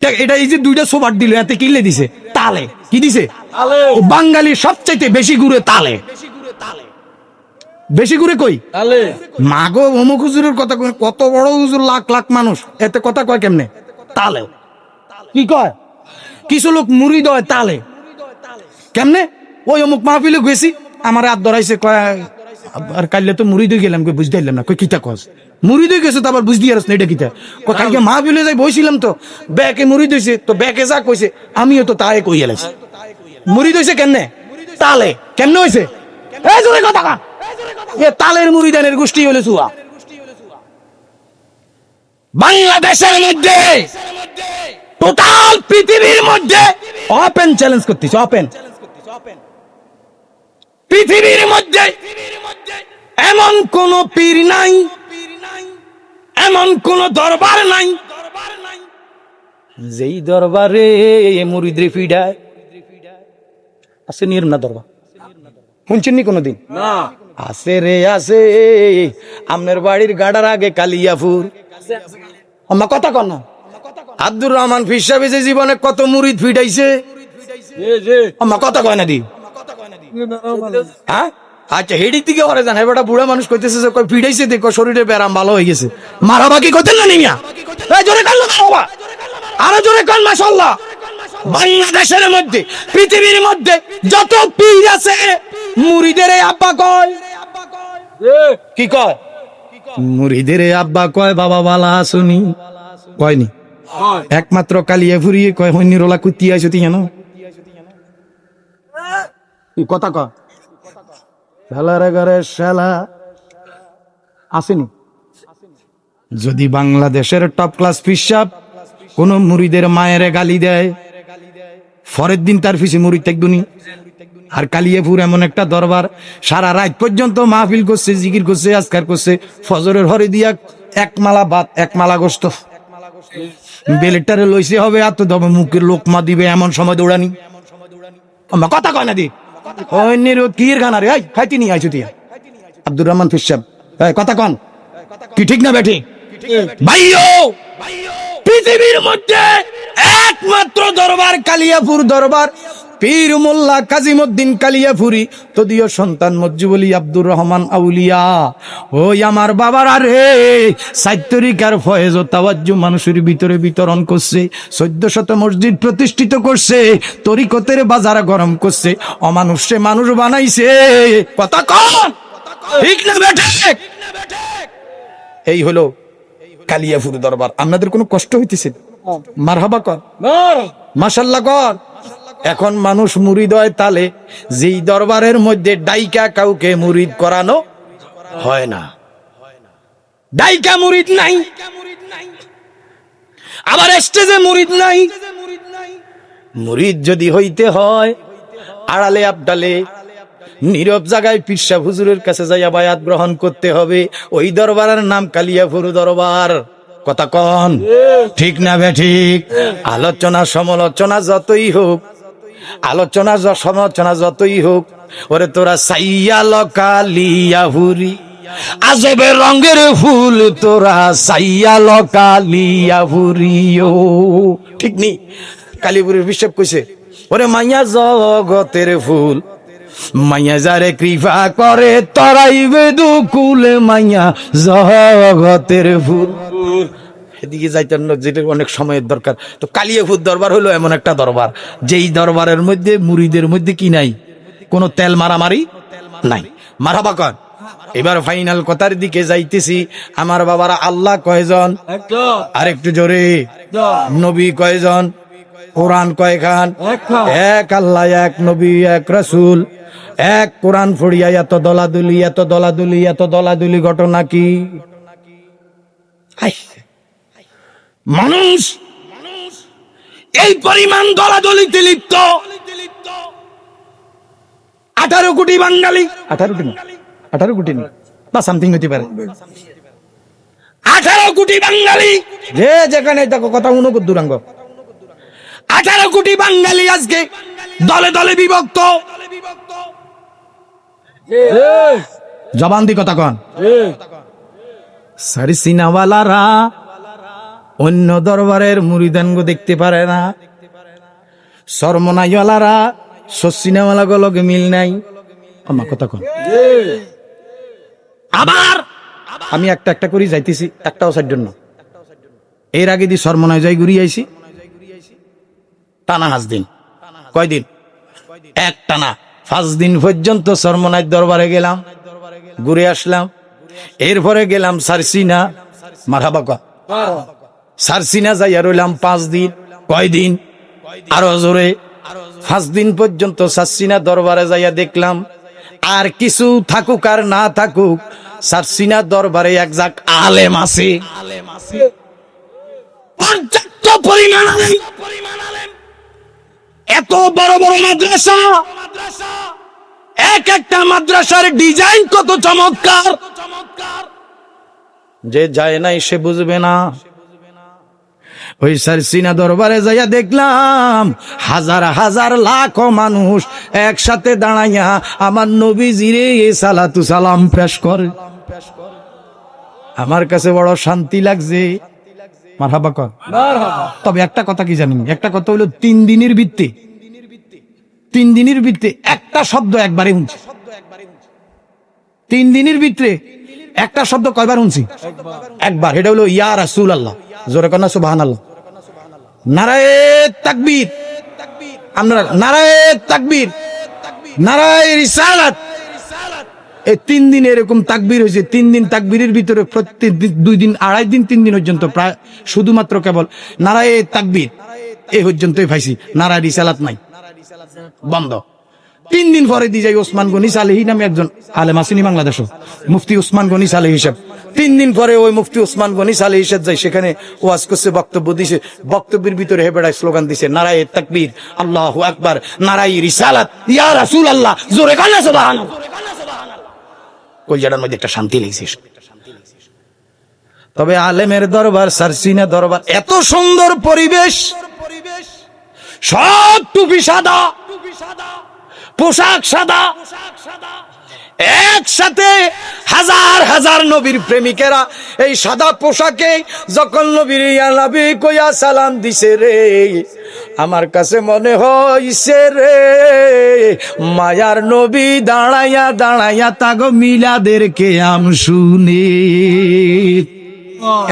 এটা এই যে দুইটা সোবার দিল, এতে কিনলে দিছে তালে, কি দিছে? বাঙালি সবচাইতে বেশি ঘুরে তালে। বেশি ঘুরে কই? মাগো অমুক হুজুরের কথা কই, কত বড় হুজুর, লাখ লাখ মানুষ, এতে কথা কয় কেমনে? তালে। কি কয়? কিছু লোক মুড়ি দেয় তালে। কেমনে? ওই অমুক মাহফিলে গেছি, আমার হাত ধরাইছে, কয় আর কাইলে তো মুড়ি দিয়ে গেলাম, বুঝতে পারলাম না। কই কিতা কস? মুড়ি দিয়ে গেছে তো আবার বুঝতে পারছ না এটা কিতা? কয় কালকে মাহফিলে যাই বইছিলাম তো, ব্যাকে মুড়ি দিয়েছে, তো ব্যাকে যা কইছে আমিও তো তাই কই এলাইছি। মুড়ি দিয়েছে কেমনে? তালে। কেমনে হয়েছে? এই জোরে কথা কা, এ তালের মুড়ি দানের গোষ্ঠী হলে চুয়া। বাংলাদেশের মধ্যে, টোটাল পৃথিবীর মধ্যে ওপেন চ্যালেঞ্জ করতেছে, ওপেন পৃথিবীর মধ্যে এমন কোন পীর নাই, এমন কোন দরবার নাই যেই দরবারে মুরিদরে ফিডায়। আছে নির না দরবার? শুনছেন নি কোনদিন? না। আছে রে আছে, আপনার বাড়ির গাড়ার আগে কালিয়াপুর। আমার কথা কন না। আব্দুর রহমান ফির সাহেব যে জীবনে কত মুরিদ ফিডাইছে, আমার কথা কয় না দি। হ্যাঁ, আচ্ছা, হেডির দিকে ওরে জান, এবারটা বুড়া মানুষ কইতেছে যে কই ফিডাইছে, দেখো শরীরে ব্যারাম ভালো হয়ে গেছে। মারাবা কি কইতেন না নিমিয়া? এই জোরে কান বাবা, আরো জোরে কান মাশাআল্লাহ। বাংলাদেশের মধ্যে, পৃথিবীর মধ্যে যত পীর আছে, মুরিদের আব্বা কয়। কি কয়? মুরিদের আব্বা কয় বাবা বালা শুনি, কয়নি? একমাত্র কালিয়াপুরি কয় হইনিরলা কুতি আইছো তুই জানো? কথা কয় শালার ঘরে শালা আসেনি। যদি বাংলাদেশের টপ ক্লাস পিসাব কোন মুরিদের মায়ের গালি দেয়, পরের দিন তার পিছে মুরিদ থাকবনি। আর কালিয়াপুর এমন একটা দরবার, সারা রাত পর্যন্ত মাহফিল করছে, জিকির করছে, আজকার করছে, ফজরের হরে দিয়া এক মালা ভাত, এক মালা গোস্ত, বেলেটারে লইছে হবে আর তো দমে মুখের লোকমা দিবে, এমন সময় দৌড়ানি। কথা কয় না দি কির গানা রে, খাইতে নিয়ে আইছো তুই আব্দুর রহমান ফির সাহেব, কথা কন কি ঠিক না বেঠি? ভাইও, পৃথিবীর মধ্যে একমাত্র দরবার কালিয়াপুর দরবার। পীর মোল্লা কাজিমউদ্দিন কালিয়াপুরি, তদীয় সন্তান মজ্জুবলি আব্দুর রহমান আউলিয়া। ওই আমার বাবার আরে 7 তরিকার ফয়েজ ও তাওয়াজ্জু মানুষের ভিতরে বিতরণ করছে, 1400 মসজিদ প্রতিষ্ঠিত করছে, তরিকতের বাজার গরম করছে, অমানুষে মানুষ বানাইছে। কথা কন ঠিক না বেঠে? এই হলো কালিয়াপুর দরবার। আপনাদের কোনো কষ্ট হইতেছে? মারহাবা কর, মাশাআল্লাহ কর। এখন মানুষ মুরিদ হয় তালে, যেই দরবারের মধ্যে ডাইকা কাউকে মুরিদ করানো হয় না, ডাইকা মুরিদ নাই, আবার স্টেজে মুরিদ নাই। মুরিদ যদি হইতে হয় আড়ালে আবডালে নীরব জায়গায় পীর সাহেব হুজুরের কাছে যাইয়া বায়াত গ্রহণ করতে হবে। ওই দরবারের নাম কালিয়াপুর দরবার। কথা কন ঠিক না বে ঠিক? আলোচনা সমালোচনা যতই হোক, আলোচনা সমালোচনা যতই হোক, ওরে তোরা সাইয়াল কালিয়াপুরি, আজবের রঙের ফুল তোরা সাইয়াল কালিয়াপুরি। ও ঠিক নি? কালিয়াপুরের বিশপ কইছে, ওরে মাইয়া জগতের ফুল, মাইয়া যারে কৃপা করে তরাইবে দুকুলে, মাইয়া জগতের ফুল। এদিকে যাইতেন না, যেটা অনেক সময়ের দরকার। তো কালিয়াপুর দরবার হলো এমন একটা দরবার, যেই দরবারের মধ্যে মুরিদের মধ্যে কি নাই, কোনো তেল মারামারি নাই। মারহাবা কর। এবার ফাইনাল কথার দিকে যাইতেছি। আমার বাবারা, আল্লাহ কয়জন? আরেকটু জোরে। নবী কয়জন? কোরআন কয়খান? এক আল্লাহ, এক নবী, এক রাসূল, এক কোরআন পড়িয়া এত দলাদুলি, এত দলাদুলি, এত দলাদুলি ঘটনা কি? মানুষ এই পরিমাণ দলাদলিতে লিপ্ত। 18 কোটি বাঙালি, 18 কোটি বা সামথিং হতে পারে, 18 কোটি বাঙালি, যে যেখানে দেখো কথা উনকত দূরাঙ্গ। 18 কোটি বাঙালি আজকে দলে দলে বিভক্ত। জবান দি কথা কন। সারি সিনাওয়ালারা অন্য দরবারের মুরিদানগো দেখতে পারে না। সরমনাইওয়ালারা সসিনাওয়ালাগুলোকে মিল নাই। আমার কথা কন। আবার আমি একটা একটা করে যাইতেছি, একটাও সাইড না। এর আগে দি সরমনায় যাই ঘুরিয়ে আইছি টানা 5 দিন। কয়দিন? এক টানা 5 দিন পর্যন্ত সরমনায় দরবারে গেলাম, ঘুরে আসলাম। এরপরে গেলাম সারসিনা, মারহাবা কা সারসিনা যাইয়া রইলাম 5 দিন। কয়দিন? আরো জোরে 5 দিন পর্যন্ত সারসিনা দরবারে যাইয়া দেখলাম আর কিছু থাকুক আর না থাকুক, সারসিনা দরবারে এক জাক আলেম আছে, পর্যাপ্ত পরিমাণ আলেম। এত বড় বড় মাদ্রাসা, এক একটা মাদ্রাসার ডিজাইন কত চমৎকার, যে যায় নাই সে বুঝবে না। ওই সারসিনা দরবারে যাইয়া দেখলাম হাজার হাজার লাখ মানুষ একসাথে দাঁড়াইয়া আমার নবীজিরে সালাতু সালাম পেশ করে। আমার কাছে বড় শান্তি লাগছে। মারহাবা কর। তবে একটা কথা কি জানেন, একটা কথা হইলো 3 দিনের ভিত্তি, 3 দিনের ভিত্তি একটা শব্দ একবারে শুনছি। 3 দিনের ভিতরে একটা শব্দ কয়বার শুনছি? একবার। এটা হলো ইয়া রাসূলুল্লাহ। জোরে কন্যা সুবহানাল্লাহ। নারায়ে তাকবীর। আমরা নারায়ে তাকবীর, নারায়ে রিসালাত। এই 3 দিন এরকম তাকবীর হয়েছে। 3 দিন তাকবীরের ভিতরে প্রত্যেক 2 দিন 2.5 দিন 3 দিন পর্যন্ত প্রায় শুধুমাত্র কেবল নারায়ে তাকবীর এই পর্যন্তই পাইছি, নারায়ে রিসালাত নাই, বন্ধ। 3 দিন পরে দিয়ে যাই ওসমান গনি সালেহী নামে একজন আলেম আসেনি বাংলাদেশে, মুফতি ওসমান গনি সালেহী সাহেব। 3 দিন পরে ওই মুফতি ওসমান গনি সালেহী সাহেব যাই, সেখানে ওয়াজ করছে, বক্তব্য দিছে। বক্তব্যের ভিতরে হেবেড়ায় স্লোগান দিছে, নারায়ে তাকবীর, আল্লাহু আকবার, নারায়ে রিসালাত, ইয়া রাসূলুল্লাহ, জোরে কানা সুবহানাল্লাহ। কলজাটার মধ্যে একটা শান্তি লাগছে। তবে আলেমের দরবার, সারসিনা দরবার, এত সুন্দর পরিবেশ, সব টুপি সাদা, পোশাক সাদা, একসাথে হাজার হাজার নবীর প্রেমিকেরা এই সাদা পোশাকে যখন নবীর ইয়া নবী কইয়া সালাম দিছে রে, আমার কাছে মনে হইছে রে মায়ার নবী দাঁড়াইয়া দাঁড়াইয়া তাগো মিলাদের কেয়াম শুনে।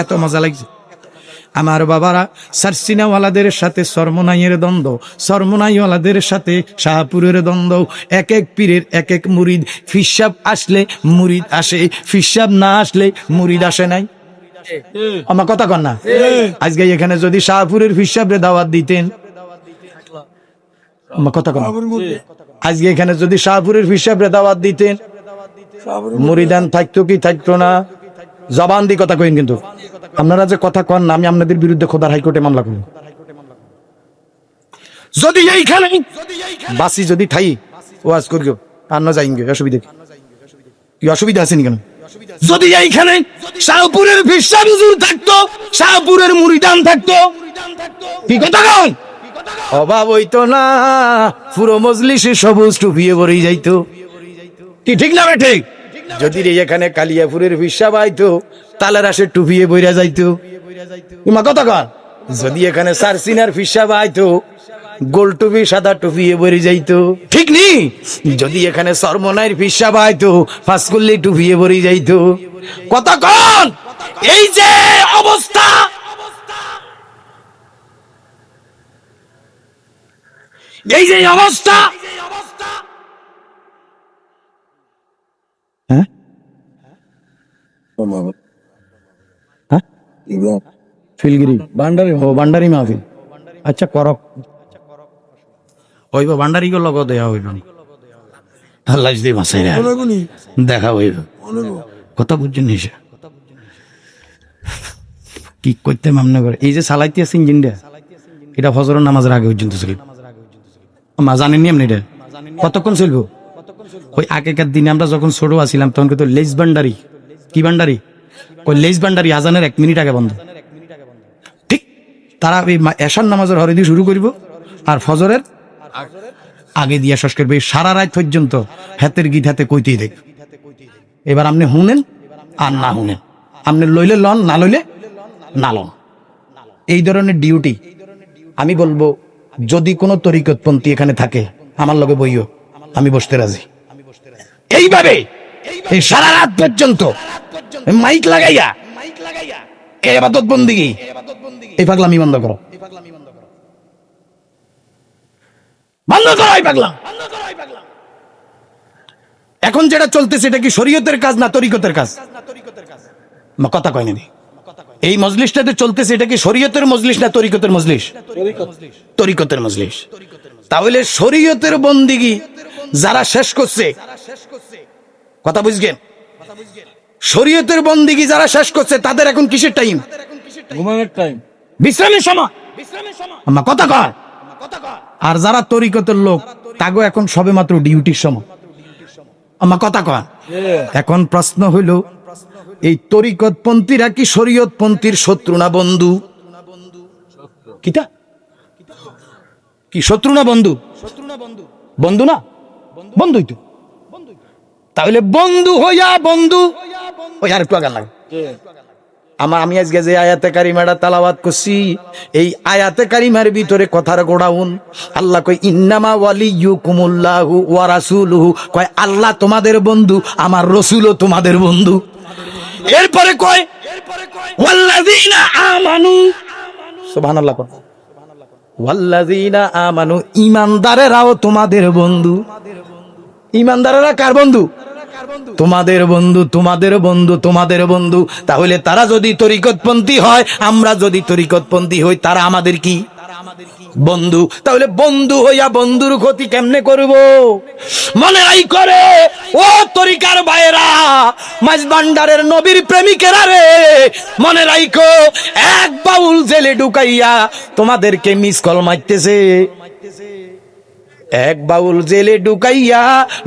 এত মজা লাগছে। আমার বাবারা, সারসিনাওয়ালাদের সাথে সরমনাইয়ের দ্বন্দ্ব, সরমনাইওয়ালাদের সাথে শাহপুরের দ্বন্দ্ব। এক এক পীরের এক এক মুরিদ। ফিসাব আসলে মুরিদ আসে, ফিসাব না আসলে মুরিদ আসে নাই। আমার কথা কন না? আজকে এখানে যদি শাহপুরের ফিসাবরে দাওয়াত দিতেন, আমার কথা কন, আজকে এখানে যদি শাহপুরের ফিসাবরে দাওয়াত দিতেন, মুরিদান থাকতো কি থাকতো না? জবান দিয়ে কথা কইন, কিন্তু আপনারা যে কথা কন না, আমি আপনাদের বিরুদ্ধে খোদার হাইকোর্টে মামলা করব। যদি এইখানে বাসি যদি ঠাই ওয়াজ করিও আর না যাইঙ্গে, অসুবিধা কি? অসুবিধা আছে নি কেন? যদি এইখানে শাহপুরের ফিরসা হুজুর থাকতো, শাহপুরের মুরিদান থাকতো, কি কথা কন? অভাব হইতো না, পুরো মজলিসে সবুজ টুপিয়ে ভরে যাইতো। কি ঠিক না ঠিক? যদি এখানে কালিয়াপুরের ফিরসা পাইতো, তালের আসে টুপিয়ে বইরা যাইতো। তোমার কথা কর। যদি এখানে সারসিনার ফিরসা পাইতো, গোল টুপি সাদা টুপিয়ে বইরে যাইতো, ঠিক নি? যদি এখানে সরমনাইয়ের ফিরসা পাইতো, ফাঁসকুল্লি টুপিয়ে বইরে যাইতো। কথা কন। এই যে অবস্থা, এই যে অবস্থা, হ্যাঁ ফিলগিরি ভান্ডারি, ও ভান্ডারি মাহফিল। আচ্ছা করক হইব, ভান্ডারি গো লগত দেয়া হইব, আল্লাহ যদি বাঁচাই দেখা হইব। কথা বুঝছেন নিশা কি করতে মামনা করে? এই যে চালাইতে আছে ইঞ্জিনটা, এটা ফজরের নামাজের আগে পর্যন্ত ছিল। মা জানেননি আপনি এটা কতক্ষণ চলবো? ওই আগেকার দিনে আমরা যখন ছোট আছিলাম তখন কিন্তু লেজ ভান্ডারি, কি ভান্ডারি, ওই লেজ ভান্ডারি আজানের 1 মিনিট আগে বন্ধ। ঠিক তারা ওই এশার নামাজের হরে দিয়ে শুরু করব আর ফজরের আগে দিয়া শেষ করবে, সারা রাত পর্যন্ত হাতের গীত হাতে কইতেই দেখ। এবার আপনি শুনেন আর না শুনেন, আপনি লইলে লন, না লইলে না লন। এই ধরনের ডিউটি আমি বলবো যদি কোনো তরিকতপন্থী এখানে থাকে আমার লগে বইও, আমি বসতে রাজি। এইভাবে এই সারা রাত পর্যন্ত মাইক লাগাইয়া এই ইবাদত বন্দেগী, এই পাগলামি বন্ধ করো, বন্ধ করো এই পাগলা। এখন যেটা চলতেছে এটা কি শরীয়তের কাজ না তরিকতের কাজ? কথা কয়নি। এই মজলিসটাতে চলতেছে এটা কি শরীয়তের মজলিস না তরিকতের মজলিস? তরিকতের মজলিস। তাহলে শরীয়তের বন্দিগি যারা শেষ করছে, কথা বুঝছেন, শরীয়তের বন্দিগি যারা শেষ করছে তাদের এখন কিসের টাইম? ঘুমানোর টাইম, বিশ্রামের সময়। আমার কথা কয়। আর যারা তরিকতের লোক তাগো এখন সবে মাত্র ডিউটির সময়। আমার কথা কয়। এখন প্রশ্ন হইল এই তরিকতপন্থীরা কি শরীয়তপন্থীর শত্রু না বন্ধু? কিটা কি শত্রু না বন্ধু? বন্ধু না, বন্ধুই তো। তাহলে বন্ধু হইয়া বন্ধু ওই আর একটু আগান লাগে। আমি আজকে যে আয়াতে কারিমাটা তালাওয়াত করছি, এই আয়াতে কারিমার ভিতরে কথার গোড়াউন আল্লাহ কয় ইন্নামা ওয়ালিয়ুকুমুল্লাহু ওয়া রাসূলুহু, কয় আল্লাহ তোমাদের বন্ধু, আমার রাসূলও তোমাদের বন্ধু। এরপরে কয় ওয়াল্লাযিনা আমানু, সুবহানাল্লাহ, ওয়াল্লাযিনা আমানু, ঈমানদারেরাও তোমাদের বন্ধু। ঈমানদারেরা কার বন্ধু? তোমাদের বন্ধু, তোমাদের বন্ধু, তোমাদের বন্ধু। তাহলে তারা যদি তরিকতপন্থী হয়, আমরা যদি তরিকতপন্থী হই, তারা আমাদের কি? বন্ধু। তাহলে বন্ধু হইয়া বন্ধুর ক্ষতি কেমনে করব? মনে রাই করে ও তরিকার ভাইরা, মাঝ ভান্ডারের নবীর প্রেমিকেরা রে, মনে রাইখো এক বাউল জেলে ঢুকাইয়া তোমাদেরকে মিস কল মারতেছে। এক বাউল জেলে ঢুকাইয়া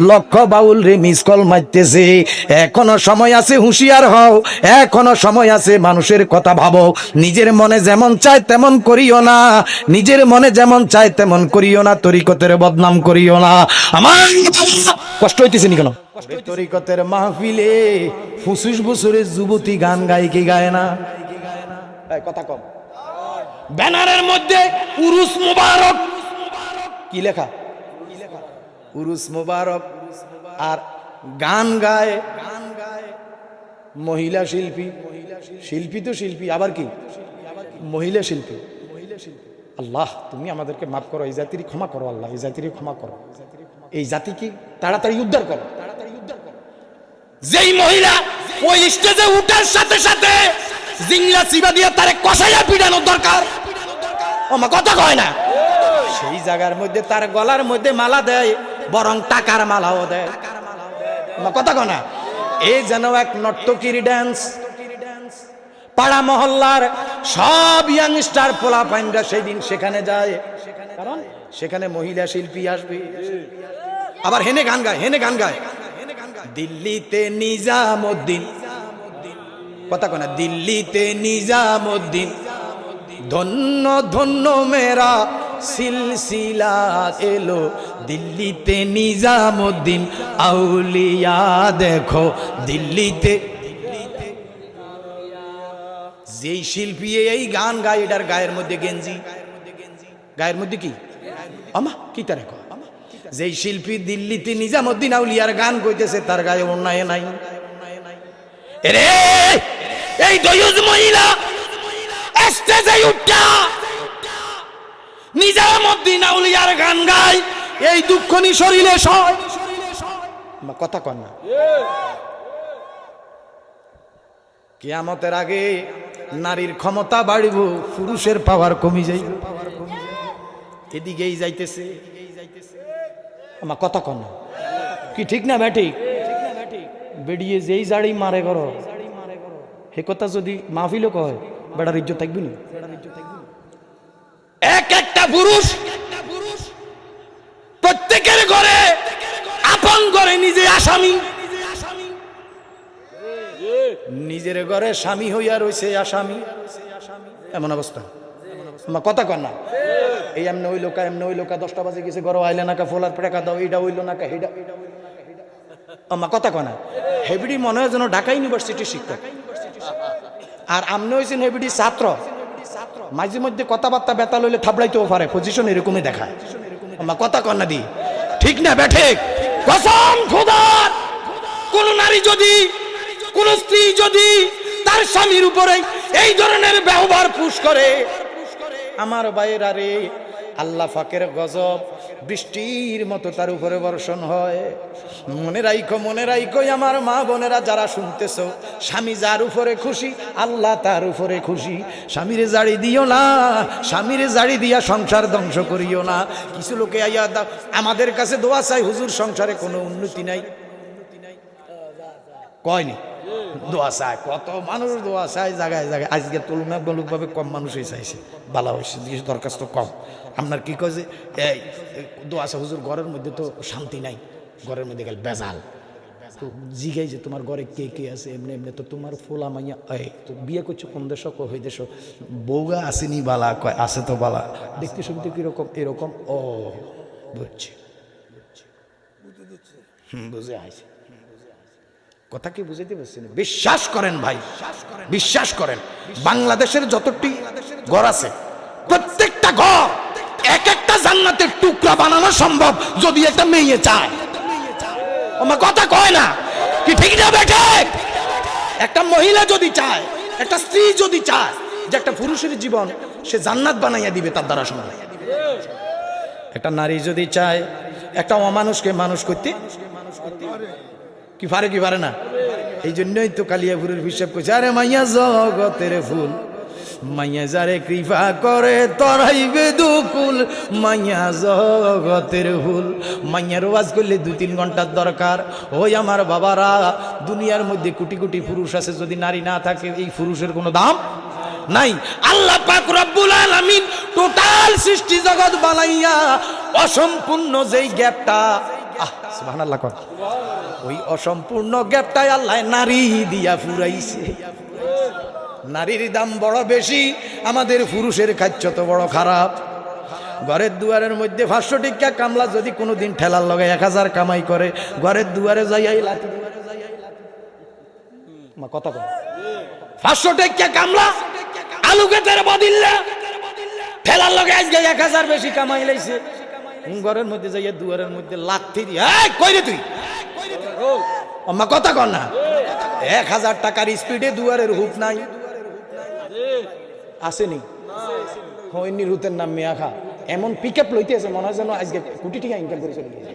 লক্ষ বাউল রে মিস কল মারতেছে। এখনো সময় আছে, হুঁশিয়ার হও, এখনো সময় আছে, মানুষের কথা ভাবো। নিজের মনে যেমন চায় তেমন করিও না, নিজের মনে যেমন চায় তেমন করিও না, তরিকতের বদনাম করিও না। আমার কষ্ট হইতেছে নি কেন? তরিকতের মাহফিলে ফুসুস বছরের যুবতী গান গায় কি গায় না? কথা কম। ব্যানারের মধ্যে উরুস মুবারক কি লেখা? উরুস মুবারক। আর গান গায় মহিলা শিল্পী। শিল্পী তো শিল্পী, আবার কি মহিলা শিল্পী। আল্লাহ তুমি আমাদেরকে মাফ করো, এই জাতির ক্ষমা করো আল্লাহ, এই জাতির ক্ষমা করো, এই জাতিকে তাড়াতাড়ি উদ্ধার করো। যেই মহিলা ওই স্টেজে উঠার সাথে সাথে জিংলা চিবা দিয়ে তারে কষাইয়া পিটানোর দরকার, আমার কথা কয় না, সেই জায়গার মধ্যে তার গলার মধ্যে মালা দেয়, বরং টাকার মালাও দেয়, আমার কথা কয় না। এই যেন এক নর্তকীর ড্যান্স। পাড়া মহল্লার সব ইয়াংস্টার পোলা পাইনরা সেই দিন সেখানে যায়, কারণ সেখানে মহিলা শিল্পী আসবে। আবার হেনে গান গায়, হেনে গান গায়। দিল্লিতে নিজামুদ্দিন, কথা কয় না, দিল্লিতে নিজামুদ্দিন, ধন্য ধন্য মেরা সিলসিলা এলো, দিল্লিতে নিজামুদ্দিন আউলিয়া দেখো দিল্লিতে। যেই শিল্পী এই গান গায়, এটার গায়ের মধ্যে গেঞ্জি, গায়ের মধ্যে কি আমা কি তার এখন, যেই শিল্পী দিল্লিতে নিজামুদ্দিন আউলিয়ার গান কইতেছে তার গায়ে অন্যায় নাই। রে এই দয়ুজ মহিলা স্টেজে উঠা নিজামুদ্দিন আউলিয়ার গান গায়, এই দুঃখ নি শরীরে সয়, কথা কন না। কিয়ামতের আগে নারীর ক্ষমতা বাড়িব, পুরুষের পাওয়ার কমে যাইব, এদিকেই যাইতেছে, আমার কথা কন না, কি ঠিক না ব্যাঠিক? বেরিয়ে যেই জাড়ি মারে করো, হে কথা যদি মাহফিলও কয় বেড়ার ইজ্জত থাকবি না। এক একটা পুরুষ প্রত্যেকের ঘরে আপন ঘরে নিজে আসামি, নিজের ঘরে স্বামী হইয়া রয়েছে আসামি, এমন অবস্থা, আমার কথা কন না। এই এমনি হইলো কা, এমনি হইলো কা, 10টা বাজে গেছে ঘর আইলে না কা, ফোলার পেটা দাও, এইটা হইলো না কা, এইটা, আমার কথা কনা। হেবিডি মনে হয় যেন ঢাকা ইউনিভার্সিটির শিক্ষক, আর আমনে হয়েছেন হেবিডি ছাত্র। মাঝে মধ্যে কথাবার্তা বেতা লইলে থাবড়াইতেও পারে, পজিশন এরকমই দেখায়। আমার কথা কন্যা দি ঠিক না বেঠে? কসম খোদার, কোন নারী যদি, কোন স্ত্রী যদি তার স্বামীর উপরে এই ধরনের ব্যবহার পুশ করে, আমার ভাইয়েরা রে, আল্লাহ পাকের গজব বৃষ্টির মতো তার উপরে বর্ষণ হয়। মনে রাইখো আমার মা বোনেরা যারা শুনতেছো, স্বামী যার উপরে খুশি আল্লাহ তার উপরে খুশি। স্বামীরে জাড়ি দিও না, স্বামীরে জাড়ি দিয়া সংসার ধ্বংস করিও না। কিছু লোকে আইয়া আমাদের কাছে দোয়া চাই, হুজুর সংসারে কোনো উন্নতি নাই, কয়নি দোয়া চায়, কত মানুষ দোয়া চায় জায়গায় জায়গায়। আজকে তুলনামূলকভাবে কম মানুষই চাইছে, ভালো হয়েছে, দরখাস্ত কম। আপনার কি কয় যে এই দোয়া চায় হুজুর, ঘরের মধ্যে তো শান্তি নাই, ঘরের মধ্যে গেল বেজাল। তো জিগাই যে তোমার ঘরে কে কে আছে? এমনি এমনি তো তোমার ফোলা মাইয়া, এই তো বিয়ে করছো কোন দেশ হই দেশ, বউগা আসেনি বালা, কয় আছে তো বালা, দেখতে শুনতে কিরকম এরকম। ও বুঝছি, বুঝে আসে কথা কি বুঝাইতে পারছেন? বিশ্বাস করেন ভাই, বিশ্বাস করেন, বাংলাদেশের যতটি ঘর আছে প্রত্যেকটা ঘর এক একটা জান্নাতের টুকরা বানানো সম্ভব যদি একটা মেয়ে চায়। আমার কথা কয় না কি ঠিক না বেঠে? একটা মহিলা যদি চায়, একটা স্ত্রী যদি চায় যে একটা পুরুষের জীবন সে জান্নাত বানাইয়া দিবে তার দ্বারা সম্ভব। একটা নারী যদি চায় একটা অমানুষকে মানুষ করতে কি পারে, কি পারে না? এই জন্যই তো কালিয়াপুরের হিসাব করছে, আরে মাইয়া জগতের ফুল, মাইয়া যারে কৃপা করে তরাইবে দুকুল, মাইয়া জগতের ফুল। মাইয়ার ওয়াজ করলে 2-3 ঘন্টার দরকার। ওই আমার বাবারা, দুনিয়ার মধ্যে কোটি কোটি পুরুষ আছে, যদি নারী না থাকে এই পুরুষের কোনো দাম নাই। আল্লাহ পাক রব্বুল আলামিন টোটাল সৃষ্টি জগৎ বানাইয়া অসম্পূর্ণ যেই গ্যাপটা, সুবহানাল্লাহ, ওই অসম্পূর্ণ গ্যাপটাই আল্লাহ নারী দিয়া ফুরাইছে। নারীর দাম বড় বেশি, আমাদের পুরুষের খাদ্য তো বড় খারাপ। ঘরের দুয়ারের মধ্যে 500 টাকা কামলা যদি কোনোদিন ঠেলার লগে 1000 কামাই করে, ঘরের দুয়ারে যাইয়াই লাঠি কথা কয় 500 টাকা কামলা আলু কেটের বদিল্লা ঠেলার লগে আজকে 1000 বেশি কামাই লাইছে, ঘরের মধ্যে যাইয়া দুয়ারের মধ্যে লাঠি দিয়ে কই রে তুই আমার কথা কর না। 1000 টাকার স্পিডে দুয়ারের হুক নাই, আসেনি হইনি রুতের নাম মিয়া খা, এমন পিক আপ লইতে আছে মনে হয় যেন আজকে কোটি টাকা ইনকাম করে চলে গেছে।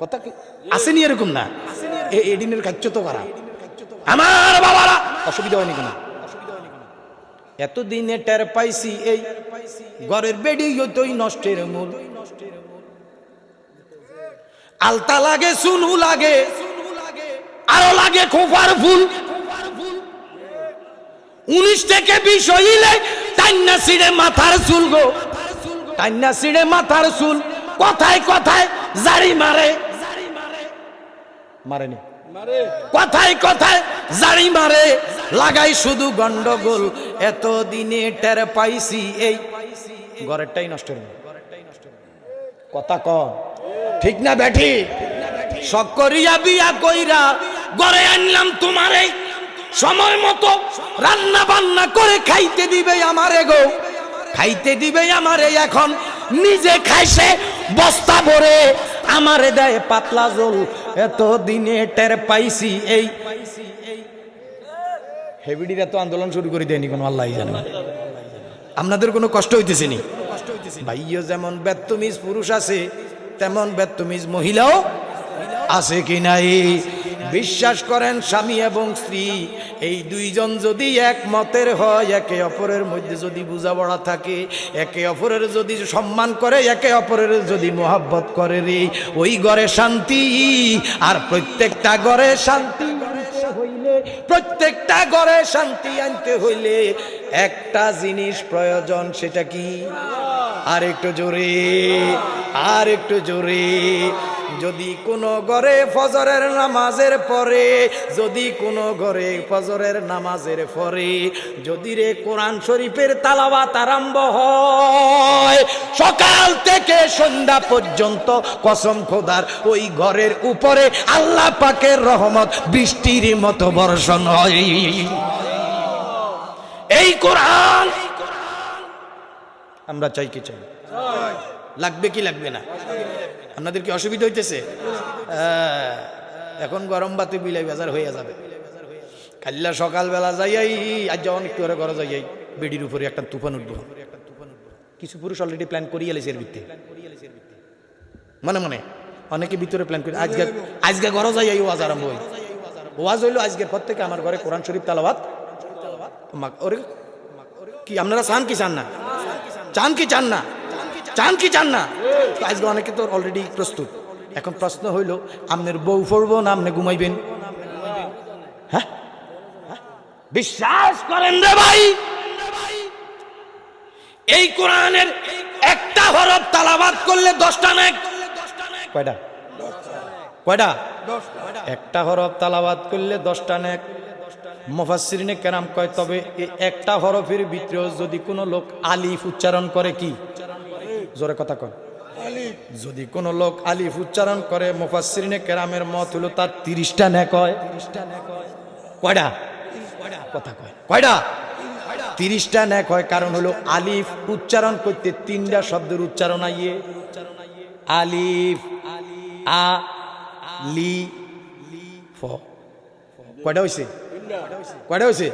কথা কি আসেনি? এরকম না, এদিনের কাজ তো করা আমার বাবারা অসুবিধা হয়নি কেন? এতদিনে টের পাইছি এই ঘরের বেডি হইতই নষ্টের মূল। আলতা লাগে, সুনু লাগে, আরো লাগে খোফার ফুল। 19 থেকে 20 হইলে টান্না ছিঁড়ে মাথার চুল গো, টান্না ছিঁড়ে মাথার চুল। কথায় কথায় জারি মারে, মারেনি কথায় কথায় জারি মারে, লাগাই শুধু গন্ডগোল। এতদিনে টের পাইছি এই ঘরেরটাই নষ্ট হল। কথা কম ঠিক না বেঠি? শখ করিয়া বিয়া কইরা ঘরে আনলাম তোমারে, সময় মতো রান্না বান্না করে খাইতে দিবে আমারে গো, খাইতে দিবে আমারে। এখন নিজে খাইছে বস্তা ভরে, আমারে দেয় পাতলা জল। এতদিনে টের পাইছি এই হেভিডিরা তো আন্দোলন শুরু করে দেয়নি কোনো, আল্লাহ জানে। আপনাদের কোনো কষ্ট হইতেছে নি? ভাইও যেমন বেত্তমিজ পুরুষ আছে তেমন বেত্তমিজ মহিলাও আছে কি নাই? বিশ্বাস করেন, স্বামী এবং স্ত্রী এই দুইজন যদি একমতের হয়, একে অপরের মধ্যে যদি বোঝাপড়া থাকে, একে অপরের যদি সম্মান করে, একে অপরের যদি মোহাব্বত করে, রে ওই ঘরে শান্তি। আর প্রত্যেকটা ঘরে শান্তি হইলে, প্রত্যেকটা ঘরে শান্তি আনতে হইলে একটা জিনিস প্রয়োজন, সেটা কি? আর একটু জোরে, আর একটু জোরে। যদি কোনো ঘরে ফজরের নামাজের পরে, যদি কোনো ঘরে ফজরের নামাজের পরে যদি রে কোরআন শরীফের তালাওয়াত আরম্ভ হয় সকাল থেকে সন্ধ্যা পর্যন্ত, কসম খোদার ওই ঘরের উপরে আল্লাহ পাকের রহমত বৃষ্টির মতো বর্ষণ হয়। এই কোরআন আমরা চাই কি চাই? লাগবে কি লাগবে না? আপনাদের কি অসুবিধা হইতেছে? এখন গরম বাতি বিলাই বাজার হয়ে যাবে। কাল্লা সকালবেলা যাইয়াই, আজ যখন একটু করে ঘরে যাইয়াই, বেডির উপরে একটা তুফান উঠবো। কিছু পুরুষ অলরেডি প্ল্যান করিয়ে এলেছে এর ভিত্তি, মনে মনে অনেকে ভিতরে প্ল্যান করি। আজকে ঘরে যাইয়াই ওয়াজ আরম্ভ হই। ওয়াজ হইলো আজকের পর থেকে আমার ঘরে কোরআন শরীফ তেলাওয়াত। ওরে কি আপনারা চান কি চান না? চান কি চান না? চান কি চান না? তো আজকে অনেকে তো অলরেডি প্রস্তুত। এখন প্রশ্ন হইল, আপনার বউ পড়বো না আপনি ঘুমাইবেন? হ্যাঁ, বিশ্বাস করেন রে ভাই, এই কোরআনের একটা হরফ তালাবাত করলে 10টা নেক। কয়টা? কয়টা? একটা হরফ তালাবাত করলে 10টা নেক। মুফাসসিরিনে কেরাম কয়, তবে এই একটা হরফের ভিতরেও যদি কোনো লোক আলিফ উচ্চারণ করে, কি জোরে কথা কয়, যদি কোনো লোক আলিফ উচ্চারণ করে, মুফাসসিরিনে কেরামের মত হলো তার 30টা নেক হয়। কয়টা? কথা কয় কয়টা? 30টা নেক হয়। কারণ হলো আলিফ উচ্চারণ করতে 3টা শব্দের উচ্চারণ আইয়ে, আলিফ, আ, লি, ফ। কয়টা হইছে? কয়টা হইছে?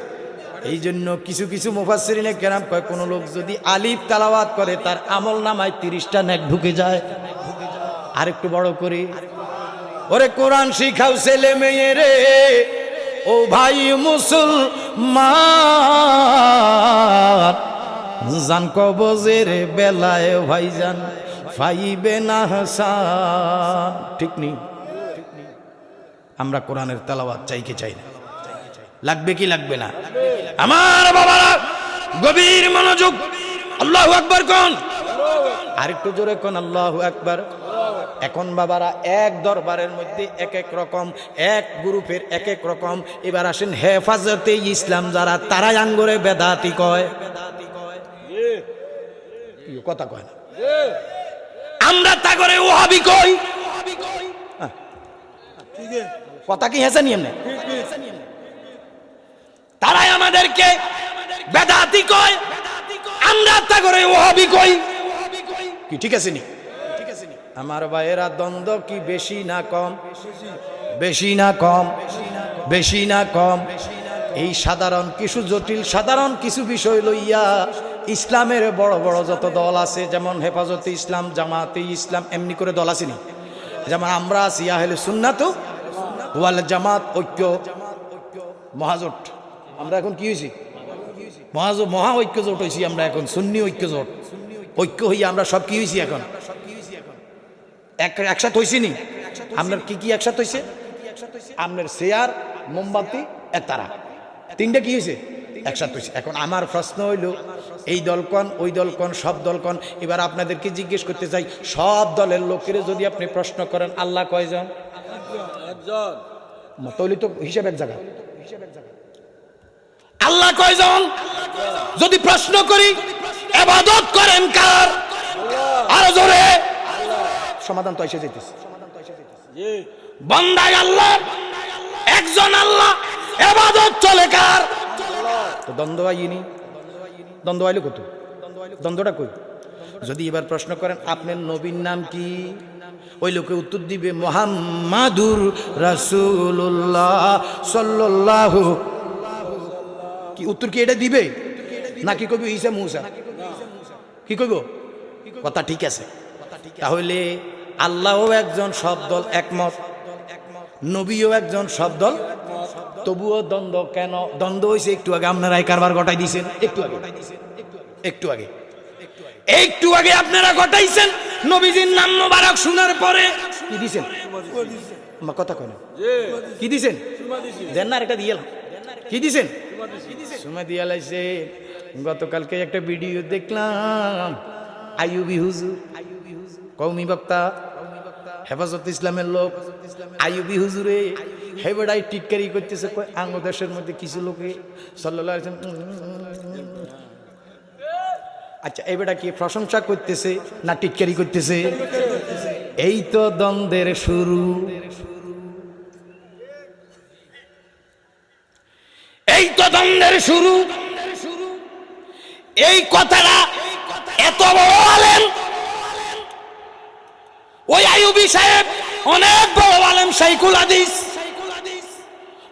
এই জন্য কিছু কিছু মুফাসসিরিনে কেরাম কয়, কোন লোক যদি আলিফ তেলাওয়াত করে তার আমল নামায় 30টা নেক ঢুকে যায়। আর একটু বড় করে, ওরে কোরআন শিখাও ছেলে মেয়ে রে, ও ভাই মুসলমান, জান কবজের বেলায় ভাইজান ফাইবে না হাসান। ঠিক নেই? আমরা কোরআনের তেলাওয়াত চাই কি চাই না? লাগবে কি লাগবে না? আমার বাবারা গভীর মনোযোগ, আল্লাহু আকবার কোন, আরেকটু জোরে কোন আল্লাহু আকবার। এখন বাবারা এক দরবারের মধ্যে এক এক রকম, এক গ্রুপের এক এক রকম। এবার আসেন হেফাজতে ইসলাম যারা, তারাই আঙ্গুরে বেদাতি কয়, কথা কয় না। আমরা তা করে ওহাবি কই, কথা কি হেসে নিয়ম নেই? তারাই আমাদেরকে বেদাতি কয়, আমরা তা করে ওহাবি কই। কি ঠিক আছে নি? আমার ভাইয়েরা, দ্বন্দ্ব কি বেশি না কম? বেশি না কম? বেশি না কম? এই সাধারণ কিছু জটিল সাধারণ কিছু বিষয় লইয়া ইসলামের বড় বড় যত দল আছে, যেমন হেফাজতে ইসলাম, জামাতে ইসলাম, এমনি করে দল আসেনি। যেমন আমরা আছি আহলে সুন্নাত ওয়াল জামাত, ঐক্য মহাজোট। আমরা এখন কি হয়েছি? মহা ঐক্য জোট হয়েছি আমরা এখন, সুন্নি ঐক্য জোট। ঐক্য হইয়া আমরা সব কি হয়েছি এখন? একসাথ হয়েছি নি? আপনার কি কি একসাথ হয়েছে? আপনার চেয়ার, মোমবাতি, তারা, 3টা কি হয়েছে? একসাথ হয়েছে। এখন আমার প্রশ্ন হইল, এই দলকন ওই দলকন সব দলকন, এবার আপনাদেরকে জিজ্ঞেস করতে চাই, সব দলের লোকের যদি আপনি প্রশ্ন করেন আল্লাহ কয়জন? একজন। তৈলি তো হিসাব এক জায়গা। আল্লাহ কয়জন? যদি প্রশ্ন করি ইবাদত করেন কার? আরো জোরে। সমাধান তো এসে যাইতেছে। বান্দায় আল্লাহ, একজন আল্লাহ, ইবাদত চলে কার? তো দ্বন্দ্ব আইনি, দ্বন্দ্ব আইলো কত? দ্বন্দ্বটা কই? যদি এবার প্রশ্ন করেন আপনার নবীর নাম কি, ওই লোকে উত্তর দিবে মুহাম্মাদুর রাসূলুল্লাহ সাল্লাল্লাহু। কি উত্তর কি এটা দিবে নাকি কইবে ঈসা মুসা? কি কইব? কথা ঠিক আছে। তাহলে আল্লাহও একজন, সব দল একমত, নবীও একজন, সব দল, তবুও দ্বন্দ্ব কেন? দ্বন্দ্ব হয়েছে একটু আগে আপনারাই কারবার ঘটাই দিয়েছেন। একটু আগে আপনারা ঘটাইছেন। নবীজির নাম মোবারক শোনার পরে কি দিছেন? আমার কথা কয় না, কি দিছেন? দেন না, একটা দিয়ে কি দিছেন? সুমা দিয়া লাইছে। গতকালকে একটা ভিডিও দেখলাম, আইয়ুবী হুজুর, কওমি বক্তা, হেফাজত ইসলামের লোক, আইয়ুবী হুজুরে হেবেড়াই টিটকারি করতেছে। আঙ্গ দেশের মধ্যে কিছু লোকে সাল্লাল্লাহু আলাইহি ওয়াসাল্লাম। আচ্ছা, এবেটা কি প্রশংসা করতেছে না টিটকারি করতেছে? এই তো দ্বন্দ্বের শুরু, এই তো দ্বন্দ্বের শুরু। এই কথাটা এত বড় আলেম, ওই আইয়ুবী সাহেব অনেক বড় আলেম, শাইখুল হাদিস,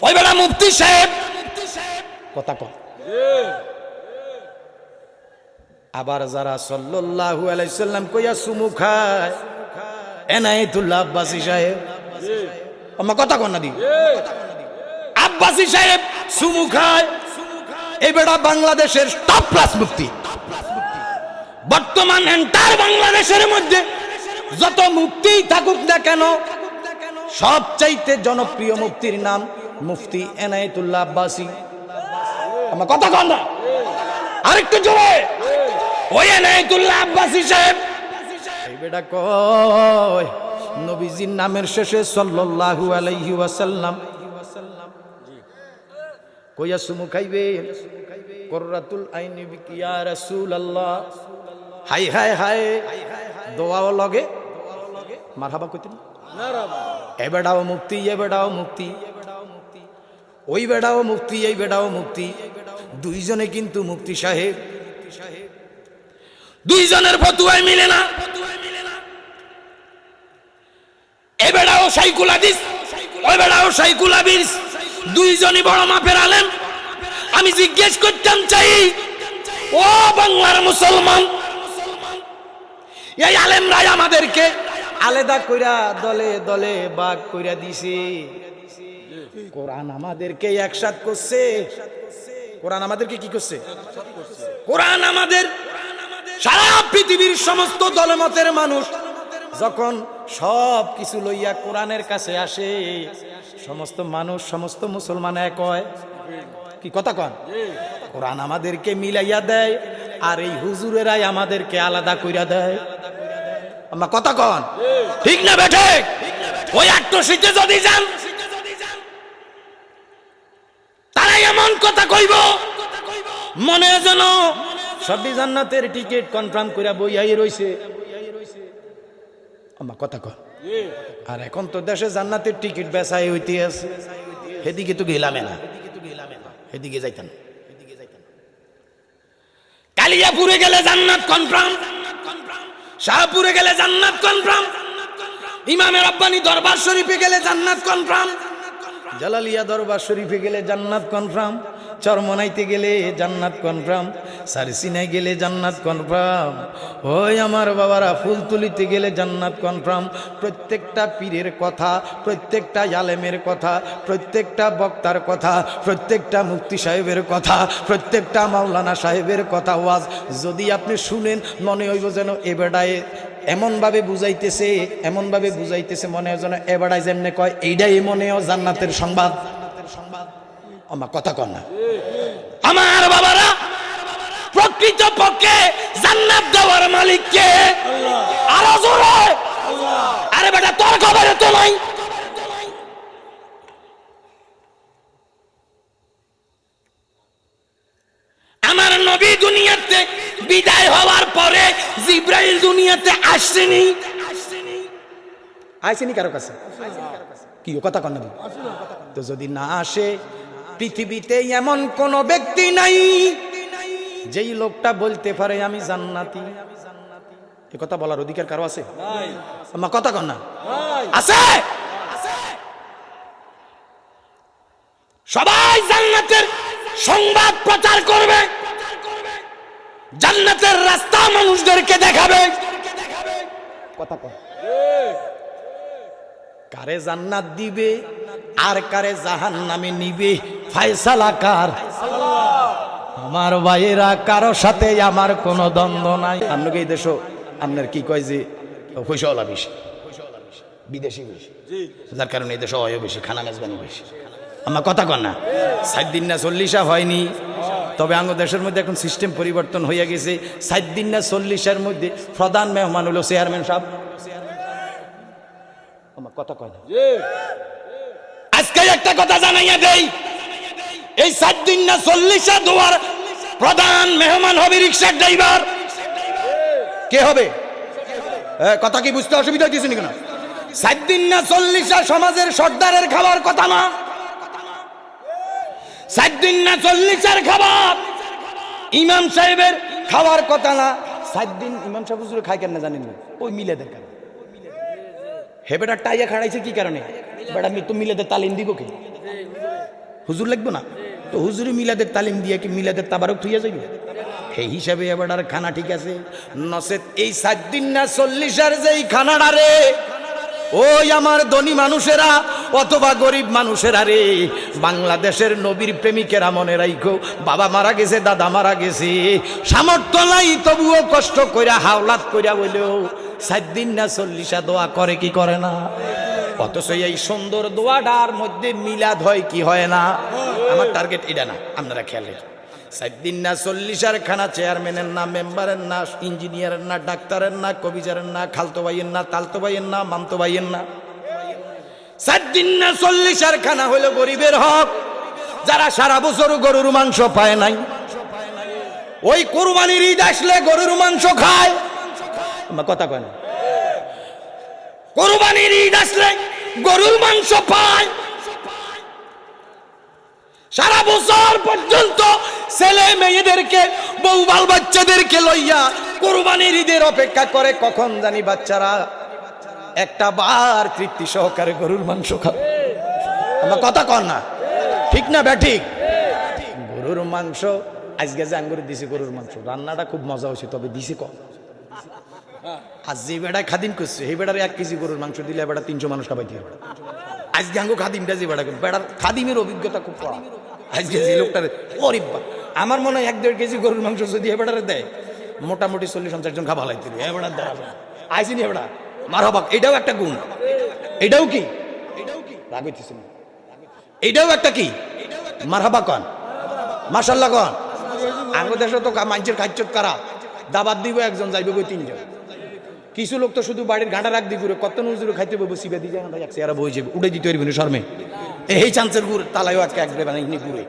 ওই বেটা মুফতি সাহেব, কথা কয়। আবার যারা সাল্লাল্লাহু আলাইহি সাল্লাম কইয়া চুমু খায়, এনায়েতুল্লাহ আব্বাসী সাহেব, আমার কথা কন না দি, আব্বাসী সাহেব চুমু খায়, এই বেটা বাংলাদেশের টপ ক্লাস মুফতি। বর্তমান এন্টার বাংলাদেশের মধ্যে যত মুফতি থাকুক না কেন, সবচাইতে জনপ্রিয় মুফতির নাম মুফতি এনায়েতুল্লাহ আব্বাসী। আমার কথা কন না, আরেকটু জোরে, ওই এনায়েতুল্লাহ আব্বাসী সাহেব। এই বেটা কয় নবীজির নামের শেষে সাল্লাল্লাহু আলাইহি ওয়াসাল্লাম কইয়া চুমু খাইবে, কুররাতুল আইনি বিকি ইয়া রাসূলুল্লাহ, হাই হাই হাই, দোয়াও লগে মারহাবা কইতেন, এ বেটাও মুফতি, এ বেটাও মুফতি, ওই বেটাও মুফতি, এই বেটাও মুফতি, দুইজনে কিন্তু মুফতি সাহেব, দুইজনের ফতুয়ায় মিলে না। এ বেটাও শাইখুল হাদিস, ওই বেটাও শাইখুল হাদিস, দুইজনই বড় মাপের আলেম। আমি জিজ্ঞেস করতাম চাই, ও বাংলার মুসলমান, এই আলেমরাই আমাদেরকে আলাদা কইরা দলে দলে ভাগ কইরা দিছে, কোরআন আমাদেরকে একসাথ করছে। কোরআন আমাদেরকে কি করছে? কোরআন আমাদের সারা পৃথিবীর সমস্ত দলমতের মানুষ যখন সব কিছু লইয়া কোরআনের কাছে আসে, সমস্ত মানুষ, সমস্ত মুসলমান এক হয়। কি কথা কন? কোরআন আমাদেরকে মিলাইয়া দেয়, আর এই হুজুরেরাই আমাদেরকে আলাদা কইরা দেয়। আমরা কথা কন ঠিক না বেঠে? ওই আট্টশীতে যদি যান, তারাই এমন কথা কইব মনে যেন সবই জান্নাতের টিকিট কনফার্ম কইরা বইয়াই রইছে। আমার কথা কন। আর এখন তো দেশে জান্নাতের টিকিট বেচাই হইতে আছে, সেদিকে তো গেলামে না, সেদিকে যাইতেন। কালিয়াপুরে গেলে জান্নাত কনফার্ম, শাহপুরে গেলে জান্নাত কনফার্ম, ইমামে রব্বানী দরবার শরীফে গেলে জান্নাত কনফার্ম, জালালিয়া দরবার শরীফে গেলে জান্নাত কনফার্ম, চরমনাইতে গেলে জান্নাত কনফার্ম, সারসিনায় গেলে জান্নাত কনফার্ম, ওই আমার বাবারা ফুলতুলিতে গেলে জান্নাত কনফার্ম। প্রত্যেকটা পীরের কথা, প্রত্যেকটা আলেমের কথা, প্রত্যেকটা বক্তার কথা, প্রত্যেকটা মুফতি সাহেবের কথা, প্রত্যেকটা মাওলানা সাহেবের কথা ওয়াজ যদি আপনি শুনেন, মনে হইব যেন এ বেড়ায় এমনভাবে বুঝাইতেছে, এমনভাবে বুঝাইতেছে মনে হয় যেন এ বেড়ায় যেমনে কয় এইটাই মনে হয় জান্নাতের সংবাদ। আমার কথা কন না আমার বাবারা, প্রকৃত পক্ষে জান্নাত দেওয়ার মালিক কে? আরো জোরে, আরে বেটা তোর খবরে তো নাই। আমার নবী দুনিয়াতে বিদায় হওয়ার পরে জিব্রাইল দুনিয়াতে আসেনি, আইসেনি কারো কাছে? কি কথা কন না? তো যদি না আসে, পৃথিবীতে এমন কোন ব্যক্তি নাই যেই লোকটা বলতে পারে আমি জান্নাতি। এ কথা বলার অধিকার কারো আছে? আমার কথা কন না আছে? সবাই জান্নাতের সংবাদ প্রচার করবে, জান্নাতের রাস্তা মানুষদেরকে দেখাবে। কথা কন, কারে জান্নাত দিবে আর কারে জাহান্নামে নিবে ফয়সালা কার? আমার ভাইয়েরা, কারো সাথে আমার কোনো দ্বন্দ্ব নাই। আপনাকে এই দেশ আপনার কি কয় যে পয়সাওয়ালা বেশি, বিদেশি বেশি, যার কারণে এই দেশ হয় বেশি, খানা মেজবানি বেশি। আমার কথা কন না? 7 দিন না 40 হয়নি, তবে আমাদের দেশের মধ্যে এখন সিস্টেম পরিবর্তন হয়ে গেছে। 7 দিন না 40 মধ্যে প্রধান মেহমান হলো চেয়ারম্যান সাহেব। আমার কথা কয় না? আজকে একটা কথা জানাইয়া দেই, এই 7 দিন না 40 দুয়ার প্রধান মেহমান হবে রিকশার ড্রাইভার। কে হবে? কথা কি বুঝতে অসুবিধা হইতেছে নাকি না? 7 দিন না 40 সমাজের সর্দারের খাবার কথা না, 7 দিন না 40 খাবার ইমাম সাহেবের খাওয়ার কথা না, 7 দিন ইমাম সাহেব হুজুরে খায় কেন জানেন না? ওই মিলাদের কারণে। হে বেটা টাইয়া খাড়াইছে কি কারণে? বেটা তো মিলাদের তালিম দিব কি? হুজুর লাগবে না তো? হুজুরে মিলাদের তালিম দিয়ে কি মিলাদের তাবারক থইয়া যাইবে? সেই হিসাবে এবার আর খানা ঠিক আছে, নসেত এই 7 দিন না 40 যেই খানাটা রে, ওই আমার ধনী মানুষেরা অথবা গরিব মানুষেরা রে, বাংলাদেশের নবীর প্রেমিকেরা মনে রাখো, বাবা মারা গেছে, দাদা মারা গেছে, সামর্থ্য নাই তবুও কষ্ট কইরা হাওলাত কইরা বলেও 7 দিন না 40 দোয়া করে কি করে না? অথচ এই সুন্দর দোয়াটার মধ্যে মিলাদ হয় কি হয় না? আমার টার্গেট এটা না, আপনারা খেয়াল রাখেন। 7 দিন না 40 খানা চেয়ারম্যানের না, মেম্বারের না, ইঞ্জিনিয়ারের না, ডাক্তারের না, কবিজারের না, খালতো ভাইয়ের না, তালতো ভাইয়ের না, মামতো ভাইয়ের না। 7 দিন না 40 খানা হলো গরিবের হক, যারা সারা বছর গরুর মাংস পায় নাই, ওই কুরবানির ঈদ আসলে গরুর মাংস খায়। আমার কথা কয় না? কুরবানির ঈদ আসলে গরুর মাংস পায়, সারা বছর পর্যন্ত ছেলে মেয়েদেরকে, বউ বাল বাচ্চাদেরকে লইয়া কুরবানির ঈদের অপেক্ষা করে, কখন জানি বাচ্চারা একটা বার তৃপ্তি সহকারে গরুর মাংস খাবে। আমার কথা কন না? ঠিক না ব্যাঠিক? গরুর মাংস আজকে যে আঙ্গুর দিছি, গরুর মাংস রান্নাটা খুব মজা হয়েছে, তবে দিছি কম। আজ যে বেড়ায় খাদিম করছে, এই বেড়ার 1 কেজি গরুর মাংস দিলে বেড়া 300 মানুষ খাবাইতে হবে। আজকে আঙ্গু খাদিমটা যে বেড়ার খাদিমের অভিজ্ঞতা খুব কড়া। আজকে যে লোকটার গরিব, আমার মনে হয় 1-1.5 কেজি গরুর মাংস যদি এবারে দেয়, মোটামুটি 40-50 জন খাওয়া লাগতে এবার দেওয়া আইসিনি এবার মারহাবা। এটাও একটা গুণ, এটাও কি রাগ হইতেছে না, এটাও একটা কি মারহাবা কন, মাশাআল্লাহ কন। আঙ্গু দেশে তো মানুষের খাচ্চত কারা, দাবাত দিব একজন, যাইবে 3 জন। কিছু লোক তো শুধু বাড়ির ঘাটা রাখ দি ঘুরে, কত নজুরে খাইতে বসে সিবে দিয়ে যায়, এক চেয়ারা বই যাবে, উঠে দিতে পারবি না শর্মে। এই চান্সের গুড় তালাইও আজকে একবারে বানাইনি ঘুরে।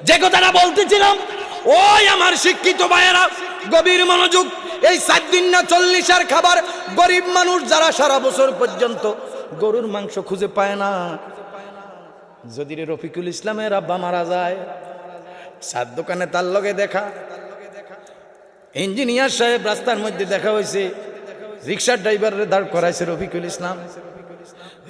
যে কথাটা বলতেছিলাম, ওই আমার শিক্ষিত ভাইয়েরা গভীর মনোযোগ। এই 7 দিন না 40 খাবার গরিব মানুষ যারা সারা বছর পর্যন্ত গরুর মাংস খুঁজে পায় না, যদি রে রফিকুল ইসলামের আব্বা মারা যায়, 7 দোকানে তার লগে দেখা, ইঞ্জিনিয়ার সাহেব রাস্তার মধ্যে দেখা হয়েছে, রিক্সার ড্রাইভারে দাঁড় করাইছে রফিকুল ইসলাম,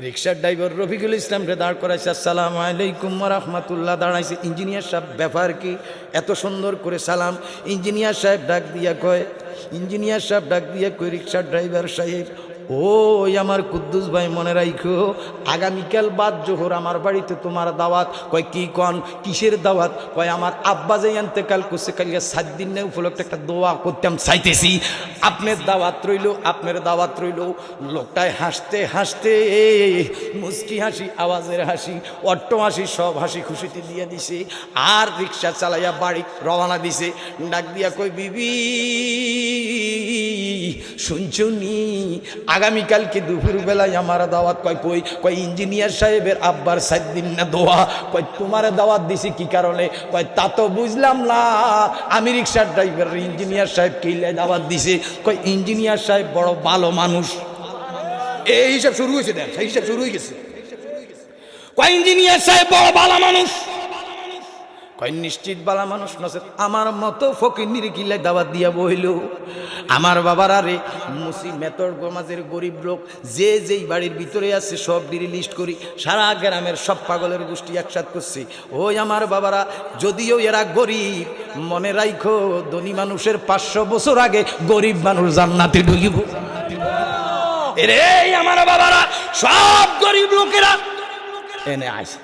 রিক্সার ড্রাইভার রফিকুল ইসলাম রে দাঁড় করাইছে, আসসালামু আলাইকুম ওয়া রাহমাতুল্লাহ, দাঁড়াইছে। ইঞ্জিনিয়ার সাহেব ব্যাপার কি এত সুন্দর করে সালাম? ইঞ্জিনিয়ার সাহেব ডাক দিয়া কয়, ইঞ্জিনিয়ার সাহেব ডাক দিয়া কয়, রিক্সার ড্রাইভার সাহেব, ওই আমার কুদ্দুস ভাই মনে রাখো, আগামীকাল বাদ জোহর আমার বাড়িতে তোমার দাওয়াত। কয় কি কন, কিসের দাওয়াত? কয় আমার আব্বা যে ইন্তেকাল করছে, কালকে 7 দিন উপলক্ষে একটা দোয়া করতাম চাইতেছি, আপনার দাওয়াত রইল, আপনার দাওয়াত রইল। লোকটায় হাসতে হাসতে মুস্কি হাসি, আওয়াজের হাসি, অট্ট হাসি, সব হাসি খুশিতে দিয়ে দিছে, আর রিক্সা চালাইয়া বাড়ি রওনা দিছে। ডাক দিয়া কই, বিবি শুনছুনি, আগামীকালকে দুপুর বেলায় আমার দাওয়াত। কয় কই? কয় ইঞ্জিনিয়ার সাহেবের আব্বার 7 দিন না দোয়া। কয় তোমার দাওয়াত দিছি কি কারণে? কয় তা তো বুঝলাম না, আমি রিক্সার ড্রাইভার, ইঞ্জিনিয়ার সাহেব কিলে দাওয়াত দিছে। কয় ইঞ্জিনিয়ার সাহেব বড় ভালো মানুষ। এই হিসাব শুরু হয়েছে, দেন সেই হিসাব শুরু হয়ে গেছে। কয় ইঞ্জিনিয়ার সাহেব বড় ভালো মানুষ। কয় নিশ্চিত বালা মানুষ নছে, আমার মতো ফকির কিলে দাওয়াত দিয়া বইল। আমার বাবারা রে, মুসি মেতর গমাজের গরিব লোক যে যেই বাড়ির ভিতরে আছে সব ডিরি লিস্ট করি, সারা গ্রামের সব পাগলের গোষ্ঠী একসাথ করছি। ওই আমার বাবারা, যদিও এরা গরিব, মনে রাখো ধনী মানুষের 500 বছর আগে গরিব মানুষ জান্নাতে ঢুকিব। এরে আমার বাবারা, সব গরিব লোকেরা এনে আসে।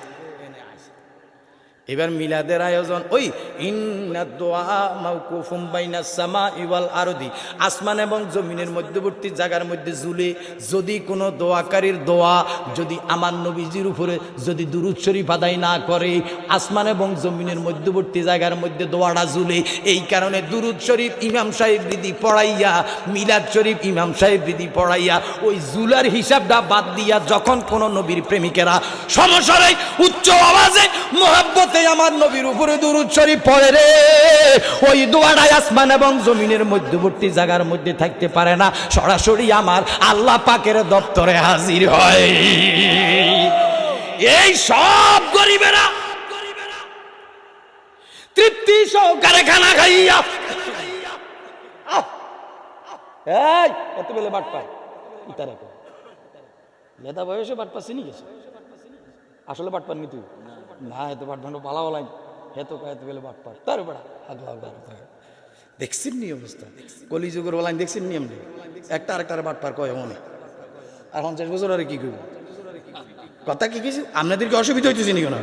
এবার মিলাদের আয়োজন, ওই ইন্না দুআ মাওকুফুম বাইনাস সামাই ওয়াল আরদি, আসমান এবং জমিনের মধ্যবর্তী জায়গার মধ্যে ঝুলে যদি কোনো দোয়াকারীর দোয়া যদি আমার নবীজির উপরে যদি দুরূদ শরীফ আদায় না করে, আসমান এবং জমিনের মধ্যবর্তী জায়গার মধ্যে দোয়াটা ঝুলে। এই কারণে দুরূদ শরীফ ইমাম সাহেব বিধি পড়াইয়া, মিলাদ শরীফ ইমাম সাহেব বিধি পড়াইয়া, ওই জুলার হিসাবটা বাদ দিয়া যখন কোনো নবীর প্রেমিকেরা সমস্যারে উচ্চ আওয়াজে মোহাব্বতে আমার নবীর উপরে দুরূদ শরীফ পড়ে রে, ওই দোয়াটা আসমান এবং জমিনের মধ্যবর্তী জায়গার মধ্যে থাকতে পারে না, সরাসরি আমার আল্লাহ পাকের দপ্তরে হাজির হয়। এই সব গরিবেরা তৃপ্তি সহকারে খানা খাইয়া এই এত বেলে বাট পায় ইতারা কো লেদা বয়সে বাট পাচ্ছি নি গেছে আসলে বাট পাননি তুই না এত বাট ভালো ভালো বলাই এত এত বেলে বাট পার তার বেড়া আগলা আগলা দেখছেন নি অবস্থা কলিযুগের বলাই দেখছেন নি এমনি একটা আরেকটার বাট পার কয় মনে আর 50 বছর আরে কি করব কথা কি কিছু আপনাদেরকে অসুবিধা হইতেছে নি কেন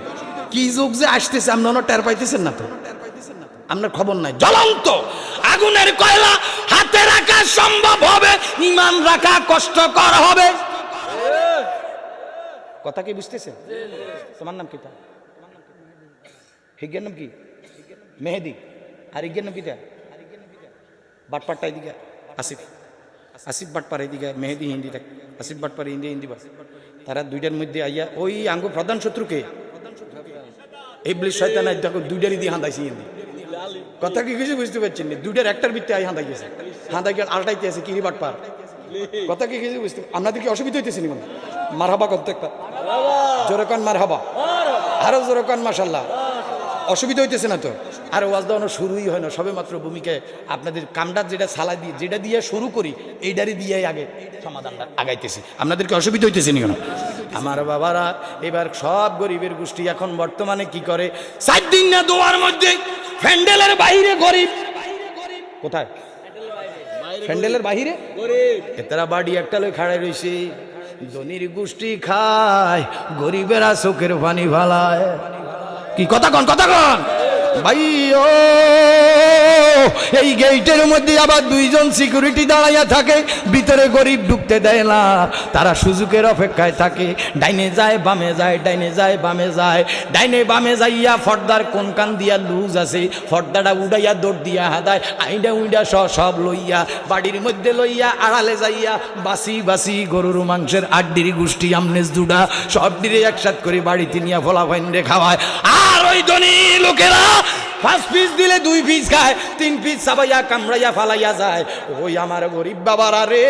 কি যুগ যে আসতেছে আপনারা টের পাইতেছেন না তো আপনার খবর নাই জ্বলন্ত আগুনের কয়লা হাতে রাখা সম্ভব হবে ঈমান রাখা কষ্টকর হবে কথা কি বুঝতেছেন তোমার নাম কি তা হিজ্ঞার নাম কি মেহেদি আর হিজ্ঞার নাম কিটা বাটপাটটা এদিকে আসিফ আসিফ বাটপার এদিকে মেহেদি হিন্দি থাকে আসিফ বাটপার হিন্দি হিন্দি বাস তারা দুইটার মধ্যে আইয়া ওই আঙ্গ প্রধান শত্রুকে ইবলিস শয়তান দেখো দুইটারই দিয়ে হাঁদাইছি হিন্দি কথা কি কিছু বুঝতে পারছেন না দুইটার একটার ভিত্তি আই হাঁদাই গেছে হাঁদাই গেল আলটাইতে আছে কিরি বাটপার কথা কি কিছু বুঝতে আপনাদের কি অসুবিধা হইতেছে না মারহাবা করতে একটা জোরে কান মারহাবা আরো জোরে কান মাশাআল্লাহ অসুবিধা হইতেছে না তো আর ওয়াজ দেওয়ানো শুরুই হয় না সবে মাত্র ভূমিকায় আপনাদের কামটা যেটা সালাই দিয়ে যেটা দিয়ে শুরু করি এইটারই দিয়ে আগে সমাধানটা আগাইতেছি আপনাদেরকে অসুবিধা হইতেছে না কেন আমার বাবারা এবার সব গরিবের গোষ্ঠী এখন বর্তমানে কি করে 7 দিন না দোয়ার মধ্যে প্যান্ডেলের বাইরে গরিব কোথায় প্যান্ডেলের বাইরে গরিব এতারা বাড়ি একটা লই খাড়াই রইছে ধনীর গোষ্ঠী খায় গরিবেরা চোখের পানি ফালায় কি কথা কন ভাই ও এই গেটের মধ্যে আবার দুইজন সিকিউরিটি দাঁড়াইয়া থাকে ভিতরে গরিব ঢুকতে দেয় না তারা সুযোগের অপেক্ষায় থাকে ডাইনে যায় বামে যায় ডাইনে যায় বামে যায় ডাইনে বামে যাইয়া ফর্দার কোন কান দিয়া লুজ আছে ফর্দাটা উড়াইয়া দৌড় দিয়া হাদায় আইডা উইডা সব লইয়া বাড়ির মধ্যে লইয়া আড়ালে যাইয়া বাসি বাসি গরুর মাংসের আড্ডির গোষ্ঠী আমনেস দুডা সব ডিরে একসাথ করে বাড়িতে নিয়ে ফলা ফাইন্ডে খাওয়ায় আর ওই ধনী লোকেরা 5 পিস দিলে 2 পিস খায় 3 পিস সাবাইয়া কামড়াইয়া ফালাইয়া যায় ওই আমার গরিব বাবারা রে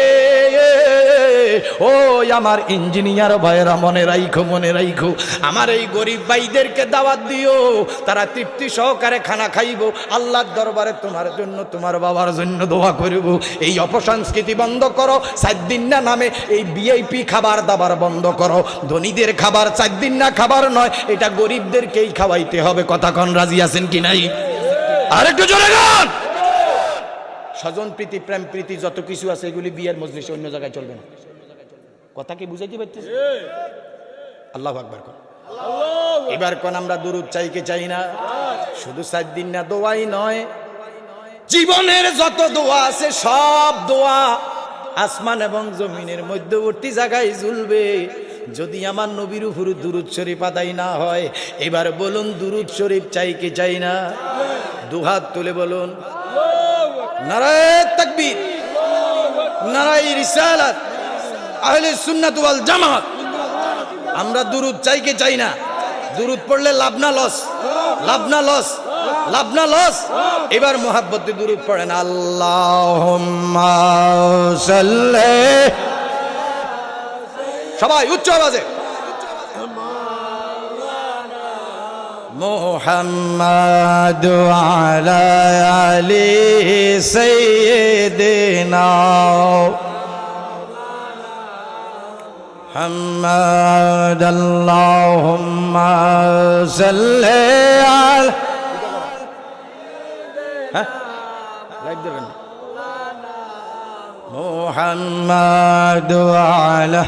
ওই আমার ইঞ্জিনিয়ার ভাইয়েরা মনে রাইখো আমার এই গরিব ভাইদেরকে দাওয়াত দিও তারা তৃপ্তি সহকারে খানা খাইব আল্লাহর দরবারে তোমার জন্য তোমার বাবার জন্য দোয়া করব এই অপসংস্কৃতি বন্ধ করো 7 দিন না নামে এই ভিআইপি খাবার দাবার বন্ধ করো ধনীদের খাবার 7 দিন না খাবার নয় এটা গরিবদেরকেই খাওয়াইতে হবে কথা কোন রাজি আছেন কি নাই আরেকটু জোরে গান স্বজন প্রীতি প্রেম প্রীতি যত কিছু আছে এগুলি বিয়ের মজলিসে অন্য জায়গায় চলবে না কথা কি বুঝাইতে পারতেছি আল্লাহু আকবার কোন এবার কোন আমরা দুরূদ চাই না শুধু 7 দিন না দোয়াই নয় জীবনের যত দোয়া আছে সব দোয়া আসমান এবং জমিনের মধ্যবর্তী জায়গায় ঝুলবে যদি আমার নবীর উপর দুরূদ শরীফ আদায় না হয় এবার বলুন দুরূদ শরীফ চাই না দুহাত তুলে বলুন নারায়ে তাকবীর নারায়ে রিসালাত আহলে সুন্নাত ওয়াল জামাত আমরা দুরূদ চাই না দুরূদ পড়লে লাভ না লস এবার মোহাব্বতে দুরূদ পড়েন আল্লাহুম্মা সাল্লি সবাই উচ্চ আওয়াজে মুহাম্মাদ আলা আলি সাইয়্যিদিনা মুহাম্মাদ আল্লাহুম্মা সাল্লি আলা লাইক দেবেন মুহাম্মাদ আলা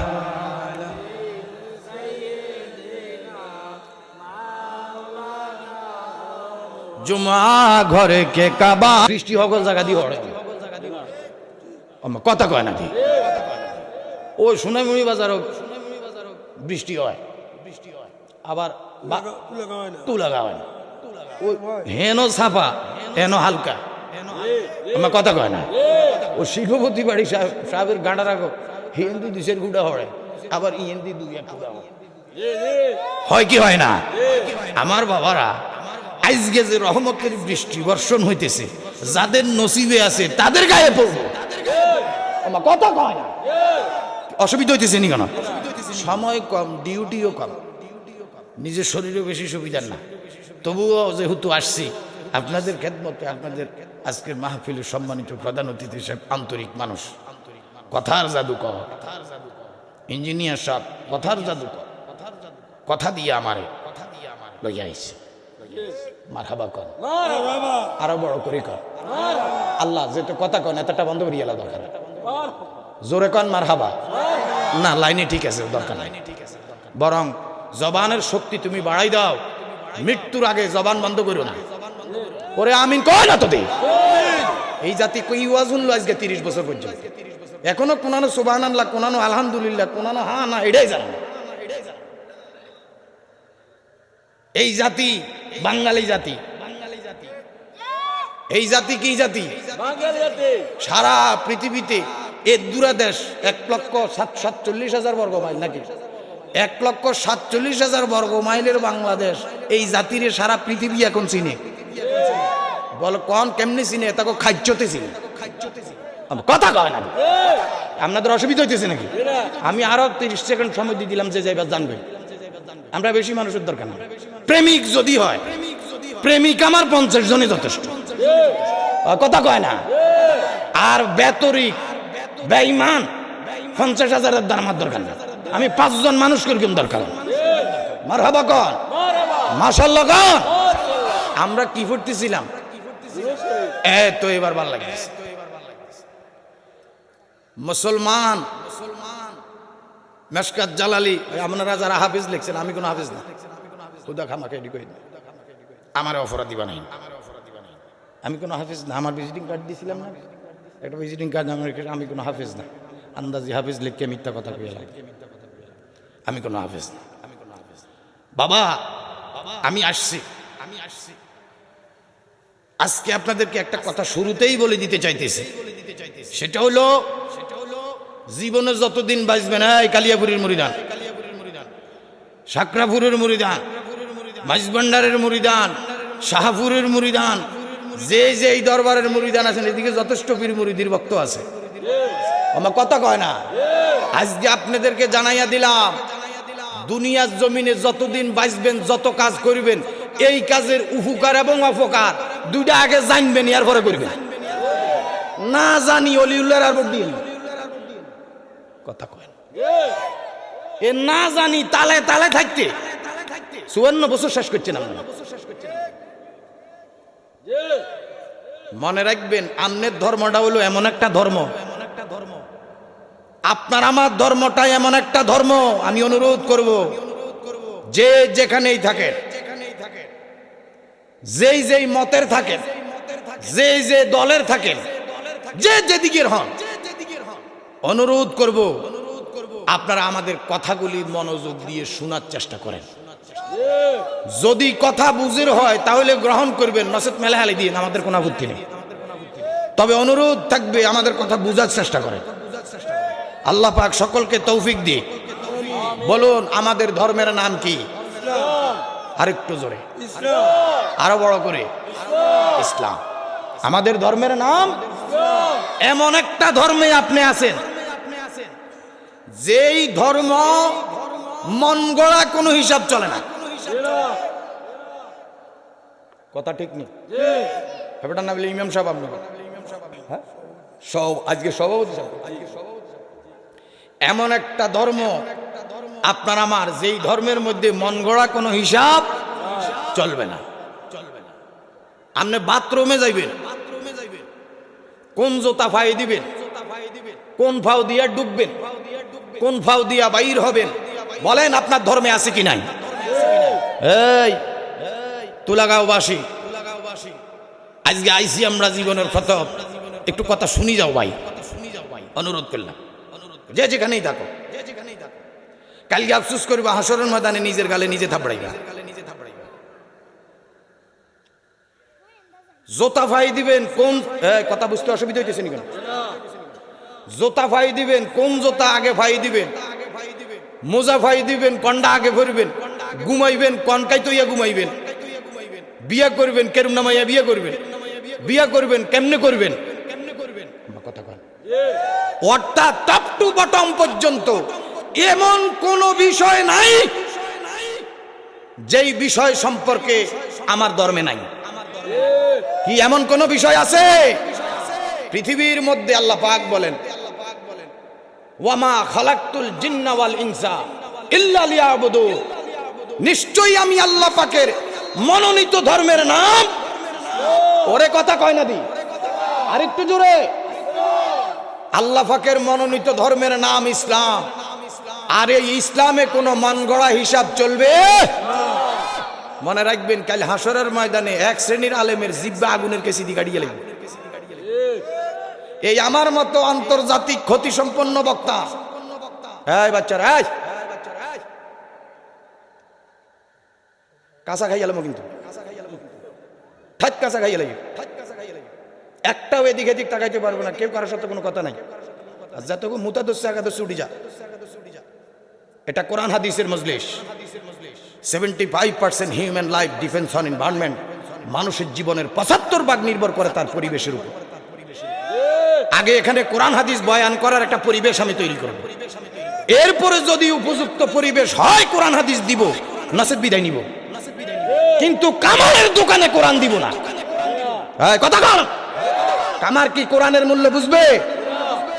জুমা ঘরে কে কাবা বৃষ্টি হগল জায়গা দিয়ে হড়ে কথা কয় নাকি ও সোনামুড়ি বাজারও বৃষ্টি হয় আবার তুলা গাওয়ায় হেনো ছাপা হেনো হালকা আমার কথা কয় না ও শিখপতি বাড়ি সাহেবের গাঁডা রাখো হিন্দি দুশের গুড়া হড়ে আবার ইন্দি 2-1 গুড়া হয় কি হয় না আমার বাবারা আজকে যে রহমতের বৃষ্টি বর্ষণ হইতেছে যাদের নসিবে আছে তাদের গায়ে পড়বো আমার কথা কয় না অসুবিধা হইতেছে নি কেন সময় কম ডিউটিও কম নিজের শরীরে বেশি সুবিধার না তবুও যেহেতু আসছি আপনাদের খেদমতে, আপনাদের আজকের মাহফিলের সম্মানিত প্রধান অতিথি সাহেব আন্তরিক মানুষ, কথার জাদুকর, ইঞ্জিনিয়ার সাহেব কথার জাদুকর, কথা দিয়ে আমারে লইয়া আইছে। মারহাবা কর, আরো বড় করে কর। আল্লাহ যেটা কথা কন এতটা বন্ধ করিয়া দরকার, জোরে কন মারহাবা। না লাইনে ঠিক আছে, দরকার নাই। বরং জবানের শক্তি তুমি বাড়াই দাও, মৃত্যুর আগে জবান বন্ধ করো না। ওরে আমিন কয় না তো দে। এই জাতি কই ওয়াজ শুনলো আজকে 30 বছর পর্যন্ত, এখনো কোনানো সুবহানাল্লাহ, কোনানো আলহামদুলিল্লাহ, কোনানো হা না, এটাই জানো না। এই জাতি বাঙালি জাতি, এই জাতি কি জাতি? সারা পৃথিবীতে এর দূরাদেশ 1,47,000 বর্গ মাইল, নাকি 1,47,000 বর্গ মাইলের বাংলাদেশ। এই জাতির সারা পৃথিবী এখন চিনে। বল কোন কেমনি চিনে? তাকে খাদ্যতে চিনে। কথা কয় না, আপনাদের অসুবিধা হইতেছে নাকি? আমি আরো 30 সেকেন্ড সময় দিয়ে দিলাম, যে যাইবার জানবে। আমরা বেশি মানুষের দরকার না। প্রেমিক যদি হয়, প্রেমিক আমার 50 জনই যথেষ্ট। কথা কয় না। আর বেতরিক বেঈমান 50,000-এর দ্বার আমার দরকার না। আমি 5 জন মানুষ করলাম দরকার। মারহাবা কন, মাশাআল্লাহ কন। আমরা কি পড়তেছিলাম? তো এবার ভালো লাগছে। মুসলমান মেশকাত জালালি, আপনারা যারা হাফিজ লিখছেন, আমি কোনো হাফিজ না, খুদা খামাকে এডি কই না, আমার অপরাধী বানাই। আমি কোনো হাফিজ না। আমার ভিজিটিং কার্ড দিয়েছিলাম না, একটা ভিজিটিং কার্ড আমার, আমি কোনো হাফিজ না। আন্দাজি হাফিজ লিখকে মিথ্যা কথা কইলাম, আমি কোনো হাফিজ না। বাবা আমি আসছি, আজকে আপনাদেরকে একটা কথা শুরুতেই বলে দিতে চাইতেছি। সেটা হলো, জীবনে যতদিন বাঁচবেন, এই কালিয়াপুরের মুরিদান, সাকরাপুরের মুরিদান, মাইজভান্ডারের মুরিদান, শাহপুরের মুরিদান, যে যে এই দরবারের মুরিদান আছেন, এদিকে যথেষ্ট পীর মুরিদির ভক্ত আছে। আমার কথা কয় না। আজকে আপনাদেরকে জানাইয়া দিলাম, দুনিয়ার জমিনে যতদিন বাঁচবেন, যত কাজ করবেন, এই কাজের উপকার এবং অপকার দুইটা আগে জানবেন, এর পরে করবেন। না জানি অলিউল্লাহর আর দিয়ে কথা কয় এ, না জানি তালে তালে থাকতে 54 বছর শেষ করছেন আপনারা। মনে রাখবেন, আমনের ধর্মটা হলো এমন একটা ধর্ম, আপনার আমার ধর্মটাই এমন একটা ধর্ম। আমি অনুরোধ করব, যে যেখানেই থাকেন, যেই যেই মতের থাকেন, যে যে দলের থাকেন, যে যেদিকের হন, অনুরোধ করব আপনারা আমাদের কথাগুলি মনোযোগ দিয়ে শোনার চেষ্টা করেন। যদি কথা বুঝের হয় তাহলে গ্রহণ করবেন, নচেত মেলে হালি দিয়ে আমাদের কোনো আপত্তি নেই। তবে অনুরোধ থাকবে, আমাদের কথা বুঝার চেষ্টা করেন। আল্লাহ পাক সকলকে তৌফিক দিয়ে। বলুন আমাদের ধর্মের নাম কি? আরেকটু জোরে, আরো বড় করে, ইসলাম। আমাদের ধর্মের নাম। এমন একটা ধর্মে আপনি আছেন, যেই ধর্ম মন গড়া কোনো হিসাব চলে না। কথা ঠিক নেই? ব্যাপারটা না বলে ইমাম সাহেব, আপনার সব আজকে সভাপতি সাহেব, এমন একটা ধর্ম আপনার আমার, যেই ধর্মের মধ্যে মন গড়া কোনো হিসাব চলবে না। আপনি বাথরুমে যাইবেন, কোন জোতা ফাই দিবেন, কোন ফাও দিয়া ডুববেন, কোন ফাও দিয়া বাইর হবেন, বলেন আপনার ধর্মে আছে কি নাই? এই তুলাগাঁওবাসী, আজকে আইসি আমরা জীবনের প্রথম, একটু কথা শুনি যাও ভাই, অনুরোধ করলাম। যে যেখানেই থাকো, কালকে আফসোস করবে, হাসরের ময়দানে নিজের গালে নিজে থাপড়াইবা। জোতা ফাই দিবেন কোন, কথা বুঝতে অসুবিধা হইতেছে নাকি? জোতা ফাই দিবেন, কোন জোতা আগে ফাই দিবেন, মোজা ফাই দিবেন, কন্ডা আগে ভরবেন, ঘুমাইবেন কনকাই তৈয়া ঘুমাইবেন, বিয়া করবেন কেরম নামাইয়া বিয়া করবেন, বিয়া করবেন কেমনে করবেন, কথা কন। অর্থাৎ টপ টু বটম পর্যন্ত এমন কোন বিষয় নাই যেই বিষয় সম্পর্কে আমার ধর্মে নাই। কি এমন কোন বিষয় আছে পৃথিবীর মধ্যে? আল্লাহ পাক বলেন, ওয়ামা খালাকতুল জিন্না ওয়াল ইনসা ইল্লা লিয়াবুদুন, নিশ্চয়ই আমি আল্লাহ পাকের মনোনীত ধর্মের নাম, ওরে কথা কয় না দি, আরেকটু জোরে, আল্লাহ পাকের মনোনীত ধর্মের নাম ইসলাম। আর এই ইসলামে কোনো মন গড়া হিসাব চলবে মনে রাখবেন, কাল হাসরের ময়দানে এক শ্রেণীর আলেমের জিব্বা আগুনের কেসি দি গাড়িয়ে লাগবে। এই আমার মতো আন্তর্জাতিক ক্ষতি সম্পন্ন বক্তা, এই বাচ্চারা কাঁচা খাই গেলাম, কিন্তু ঠাক কাঁচা খাইয়ে লাগে, একটাও এদিক এদিক তাকাইতে পারবো না, কেউ কারোর সাথে কোনো কথা নাই। আর যতটুকু মুতাদস্য একাদশ উঠি যা, এটা কোরআন হাদিসের মজলিস। 75% human life defence on environment, মানুষের জীবনের 75% নির্ভর করে তার পরিবেশের উপর। আগে এখানে কোরআন হাদিস বয়ান করার একটা পরিবেশ আমি তৈরি করব, এরপরে যদি উপযুক্ত পরিবেশ হয় কোরআন হাদিস দিব, নসিব বিদায় নিব, কিন্তু কামারের দোকানে কোরআন দিব না। কথা কন, কামার কি কোরআনের মূল্য বুঝবে?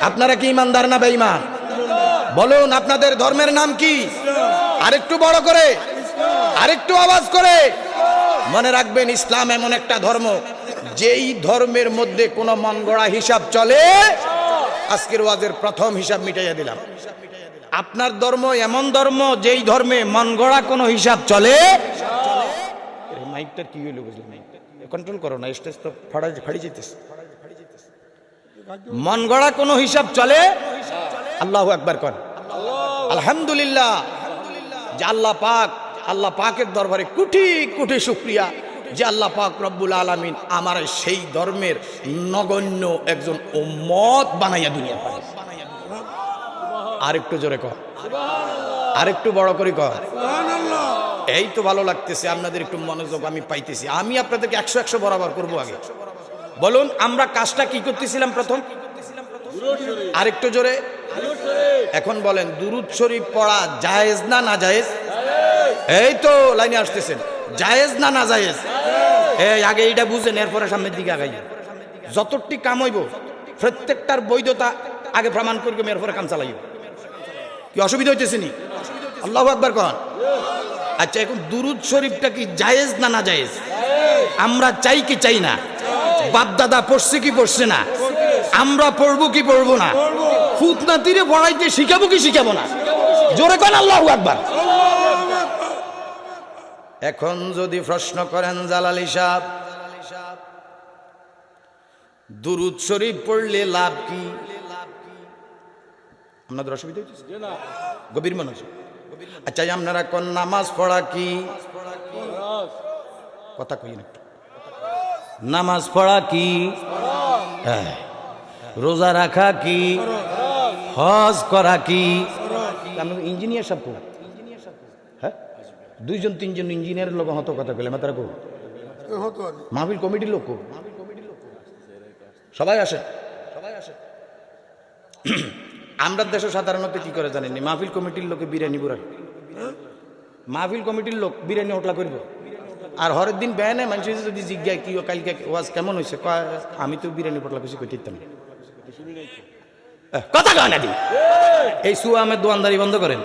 আপনারা কি ইমানদার না বেঈমান? বলুন, আপনাদের ধর্মের নাম কি? আরেকটু বড় করে, আরেকটু আওয়াজ করে মনে রাখবেন, ইসলাম এমন একটা ধর্ম যেই ধর্মের মধ্যে কোনো মন গড়া হিসাব চলে। আজকের ওয়াজের প্রথম হিসাব মিটাইয়া দিলাম। আপনার ধর্ম এমন ধর্ম যেই ধর্মে মন গড়া কোনো হিসাব চলে। মাইকটার কি হইল বুঝলি, কন্ট্রোল করো না, স্টেজ তো ফাড়ি যেতেছে। মন গড়া কোনো হিসাব চলে। আল্লাহু আকবার কর, আলহামদুলিল্লাহ, যে আল্লাহ পাকের দরবারে কোটি কোটি শুকরিয়া যে আল্লাহ পাক রব্বুল আলামিন আমার সেই ধর্মের নগণ্য একজন উম্মত বানাইয়া দুনিয়া পাঠাইছে। আরেকটু জোরে কর, আরেকটু বড় করে কর। এই তো ভালো লাগতেছে, আপনাদের একটু মনোযোগ আমি পাইতেছি। আমি আপনাদেরকে 100 বরাবর করবো। আগে বলুন, আমরা কাজটা কি করতেছিলাম প্রথম? আরেকটু জোরে। এখন বলেন, দুরূদ শরীফ পড়া জায়েজ না না জায়েজ? এই তো লাইনে আসতেছেন, জায়েজ না না জায়েজ? এই আগে এইটা বুঝেন, এরপরে সামনের দিকে আগাই। যতটি কাম হইব প্রত্যেকটার বৈধতা আগে প্রমাণ করবে, এরপরে কাম চালাইব। কি অসুবিধা হইতেছে নি? আল্লাহু আকবার কন। আচ্ছা, এখন দুরূদ শরীফটা কি জায়েজ না না জায়েজ? আমরা চাই কি চাই না? বাপ দাদা পড়ছে কি পড়ছে না? আমরা পড়বো কি পড়বো না? ফুতনাতিরে পড়াইতে শিখাবো কি শিখাবো না? জোরে কন আল্লাহু আকবার। এখন যদি প্রশ্ন করেন জালালী সাহেব, দুরূদ শরীফ পড়লে লাভ কি? আপনাদের অসুবিধা হচ্ছে? গভীর মানুষ। আচ্ছা, আপনারা কোন নামাজ পড়া কি? কথা কই না, নামাজ পড়া কি? রোজা রাখা কি? হজ করা কি? ইঞ্জিনিয়ার সাহেব, হ্যাঁ, 2-3 ইঞ্জিনিয়ারের লোক হতো কথা কইলে মাত্র কো মাহফিল কমিটির লোক সবাই আসে। আমরা দেশে সাধারণত কি করে জানেন? মাহফিল কমিটির লোকে বিরিয়ানি বুড়াই, মাহফিল কমিটির লোক বিরিয়ানি হোটলা করবো। আর হরের দিন বেয়ানে মানুষ যদি জিজ্ঞাসা কি কালকে ওয়াজ কেমন হয়েছে, আমি তো বিরিয়ানি পোটলা বেশি কই দিতাম কথা কয় না দি। এই সুয়া আমের দোয়ানদারি বন্ধ করেন।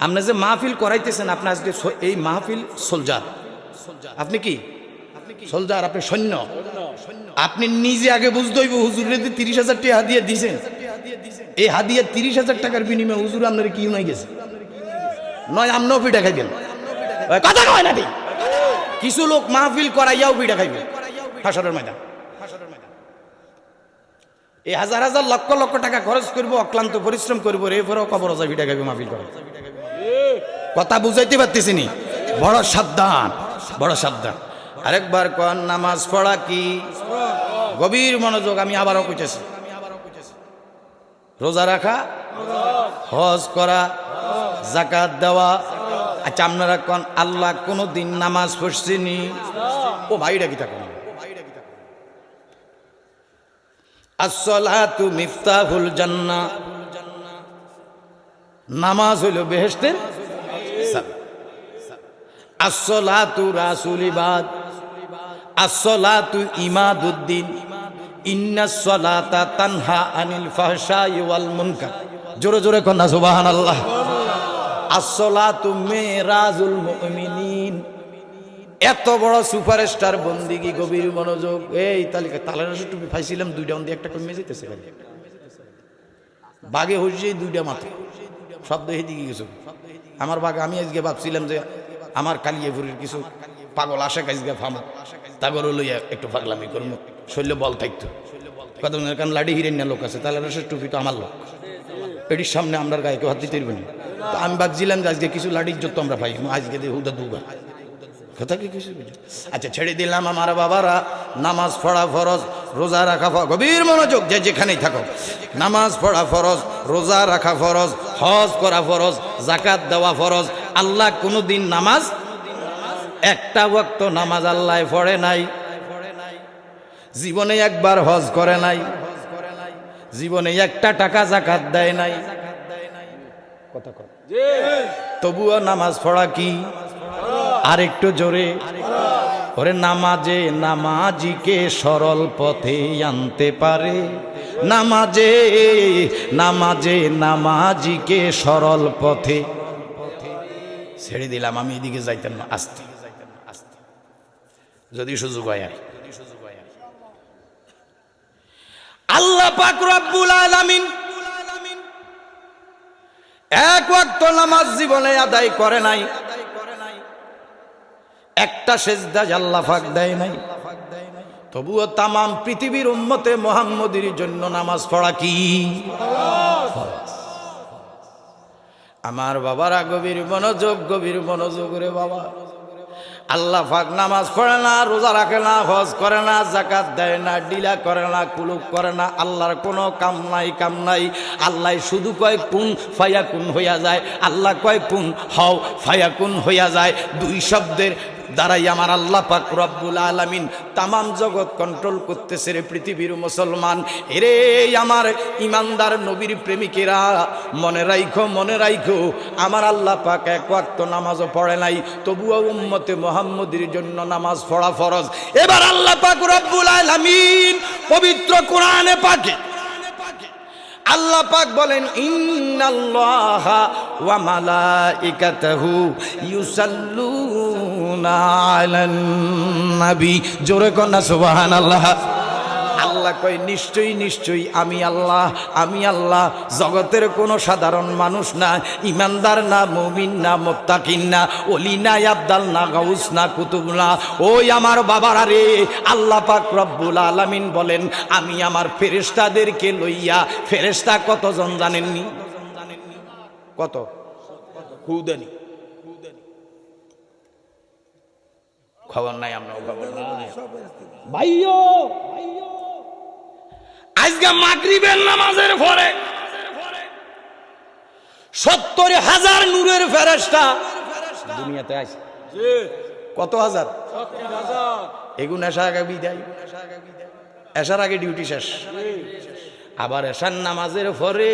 আপনি যে মাহফিল করাইতেছেন, আপনি আজকে এই মাহফিল সোলজার। আপনি কি সোলজার? আপনি সৈন্য। আপনি নিজে আগে বুঝতে হইব, হুজুরের 30,000 টাকা হাদিয়া দিয়েছেন, এই হাদিয়া 30,000 টাকার বিনিময়ে হুজুর আপনার কি নাই গেছে, নয় আমরাও পিঠা খাইবেন। কথা কয় না দি। কিছু লোক মাহফিল করাইয়াও পিঠা খাইবে হাসরের ময়দান। এই হাজার হাজার লক্ষ লক্ষ টাকা খরচ করবো, অক্লান্ত পরিশ্রম করবো, এরপরেও কবর যায় পিঠা খাইবে মাহফিল করে। কথা বুঝাইতে পারতেছি নি? বড় সাবধান, বড় সাবধান। আরেকবার কোন নামাজ পড়া কি? গভীর মনোযোগ, আমি আবারও কইতেছি। রোজা রাখা, হজ করা, যাকাত দেওয়া। আচ্ছা, আপনারা কোন আল্লাহ কোনদিন নামাজ পড়ছেনি? ও ভাইরা কি থাকুন, আসসালাতু মিফতাহুল জান্নাহ, নামাজ হইল বেহেশতের চাবি। আসসালাতু রাসুল ইবাদ, আসসালাতু ইমাদুদ্দিন, ইন্নাস সালাতা তানহা আনিল ফাহশাই ওয়াল মুনকার। জোরে জোরে কন্না সুবহানাল্লাহ। আসসালাতু মিরাজুল মুমিনিন। এত বড় সুপারস্টার বন্দিগি, গভীর মনোযোগ। এই তালিকা তালের টুপি পাইছিলাম দুইটা, অন দিয়ে একটা কমে যেতেছে খালি। বাগে হইছে দুইটা মাত্র, শব্দ হেদিকে গেছে আমার বাঘ। আমি আজকে ভাবছিলাম যে আমার কালিয়াপুরের কিছু পাগল আসে আজকে ফামা, তাগরও লইয়া একটু পাগলামি করবো, শৈল্য বল থাকতো কত। কারণ লাডি হিরেন লোক আছে, তাহলে টুপি তো আমার লোক, এটির সামনে আমরা গায়ে কেউ হাত দিতে পারবো না। তো আমি ভাবছিলাম যে আজকে কিছু লাডির যত আমরা পাই, আজকে হুদা দুগা কথা কি কিছু। আচ্ছা ছেড়ে দিলাম আমার বাবারা, নামাজ পড়া ফরজ, রোজা রাখা ফরজ। গভীর মনোযোগ, যে যেখানেই থাকো। নামাজ পড়া ফরজ, রোজা রাখা ফরজ, হজ করা ফরজ, যাকাত দেওয়া ফরজ। আল্লাহ কোনোদিন নামাজ, একটা ওয়াক্ত নামাজ আল্লাহ পড়ে নাই, জীবনে একবার হজ করে নাই, জীবনে একটা টাকা যাকাত দেয় নাই। কথা কর, তবুও নামাজ পড়া কি আর একটু জোরে। ওরে নামাজে নামাজিকে সরল পথে আনতে পারে, নামাজে নামাজে নামাজিকে সরল পথে। ছেড়ে দিলাম আমি, এদিকে যাইতেন না, আস্তে যদি সুযোগ হয়। আল্লাহ পাক রব্বুল আলামিন এক ওয়াক্ত নামাজ জীবনে আদায় করে নাই, একটা সেজদা আল্লাহ পাক দেয় নাই। তবুও তামাম পৃথিবীর উম্মতে মুহাম্মদীর জন্য নামাজ পড়া কি ফরজ। আমার বাবারা গভীর মনোযোগ, গভীর মনোযোগ রে বাবা। আল্লাহ পাক নামাজ পড়ে না, রোজা রাখে না, হজ করে না, যাকাত দেয় না, ডিলা করে না, কুলুক করে না। আল্লাহর কোনো কাম নাই, কাম নাই। আল্লাহ শুধু কয় কুন ফায়াকুন হইয়া যায়। আল্লাহ কয় কুন হও ফায়াকুন হইয়া যায়। দুই শব্দের দ্বারাই আমার আল্লাহ পাক রব্বুল আলামিন তামাম জগৎ কন্ট্রোল করতেছে রে পৃথিবীর মুসলমান। এরে আমার ইমানদার নবীর প্রেমিকেরা, মনে রাইখো, মনে রাইখো, আমার আল্লাহ পাক এক ওয়াক্ত নামাজও পড়ে নাই, তবুও উম্মতে মুহাম্মদীর জন্য নামাজ পড়া ফরজ। এবার আল্লাহ পাক রব্বুল আলামিন পবিত্র কোরআনে পাকে আল্লাহ পাক বলেন, ইন্নাল্লাহা ওয়া মালাইকাতাহু ইউসাল্লুনা আলান নবী। জোরে কন্না সুবহানাল্লাহ। আল্লাহ কয় নিশ্চয়ই নিশ্চয়ই আমি আল্লাহ, আমি আল্লাহ জগতের কোনো সাধারণ মানুষ না, ইমানদার না, মুমিন না, মুত্তাকিন না, ওলি না, আবদাল না, গাউস না, কুতুব না। ওই আমার বাবারা রে, আল্লাহ পাক রব্বুল আলামিন বলেন আমি আমার ফেরেশতাদেরকে লইয়া। ফেরেশতা কতজন জানেননি? কত? হুদানি খবর নাই, আমরাও খবর নাই ভাইও। আজকে মাগরিবের নামাজের পরে ৭০,০০০ নূরের ফেরেশতা দুনিয়াতে আছে। কত হাজার? এগুন এসার আগে বিদায়, এসার আগে ডিউটি শেষ। আবার এসার নামাজের পরে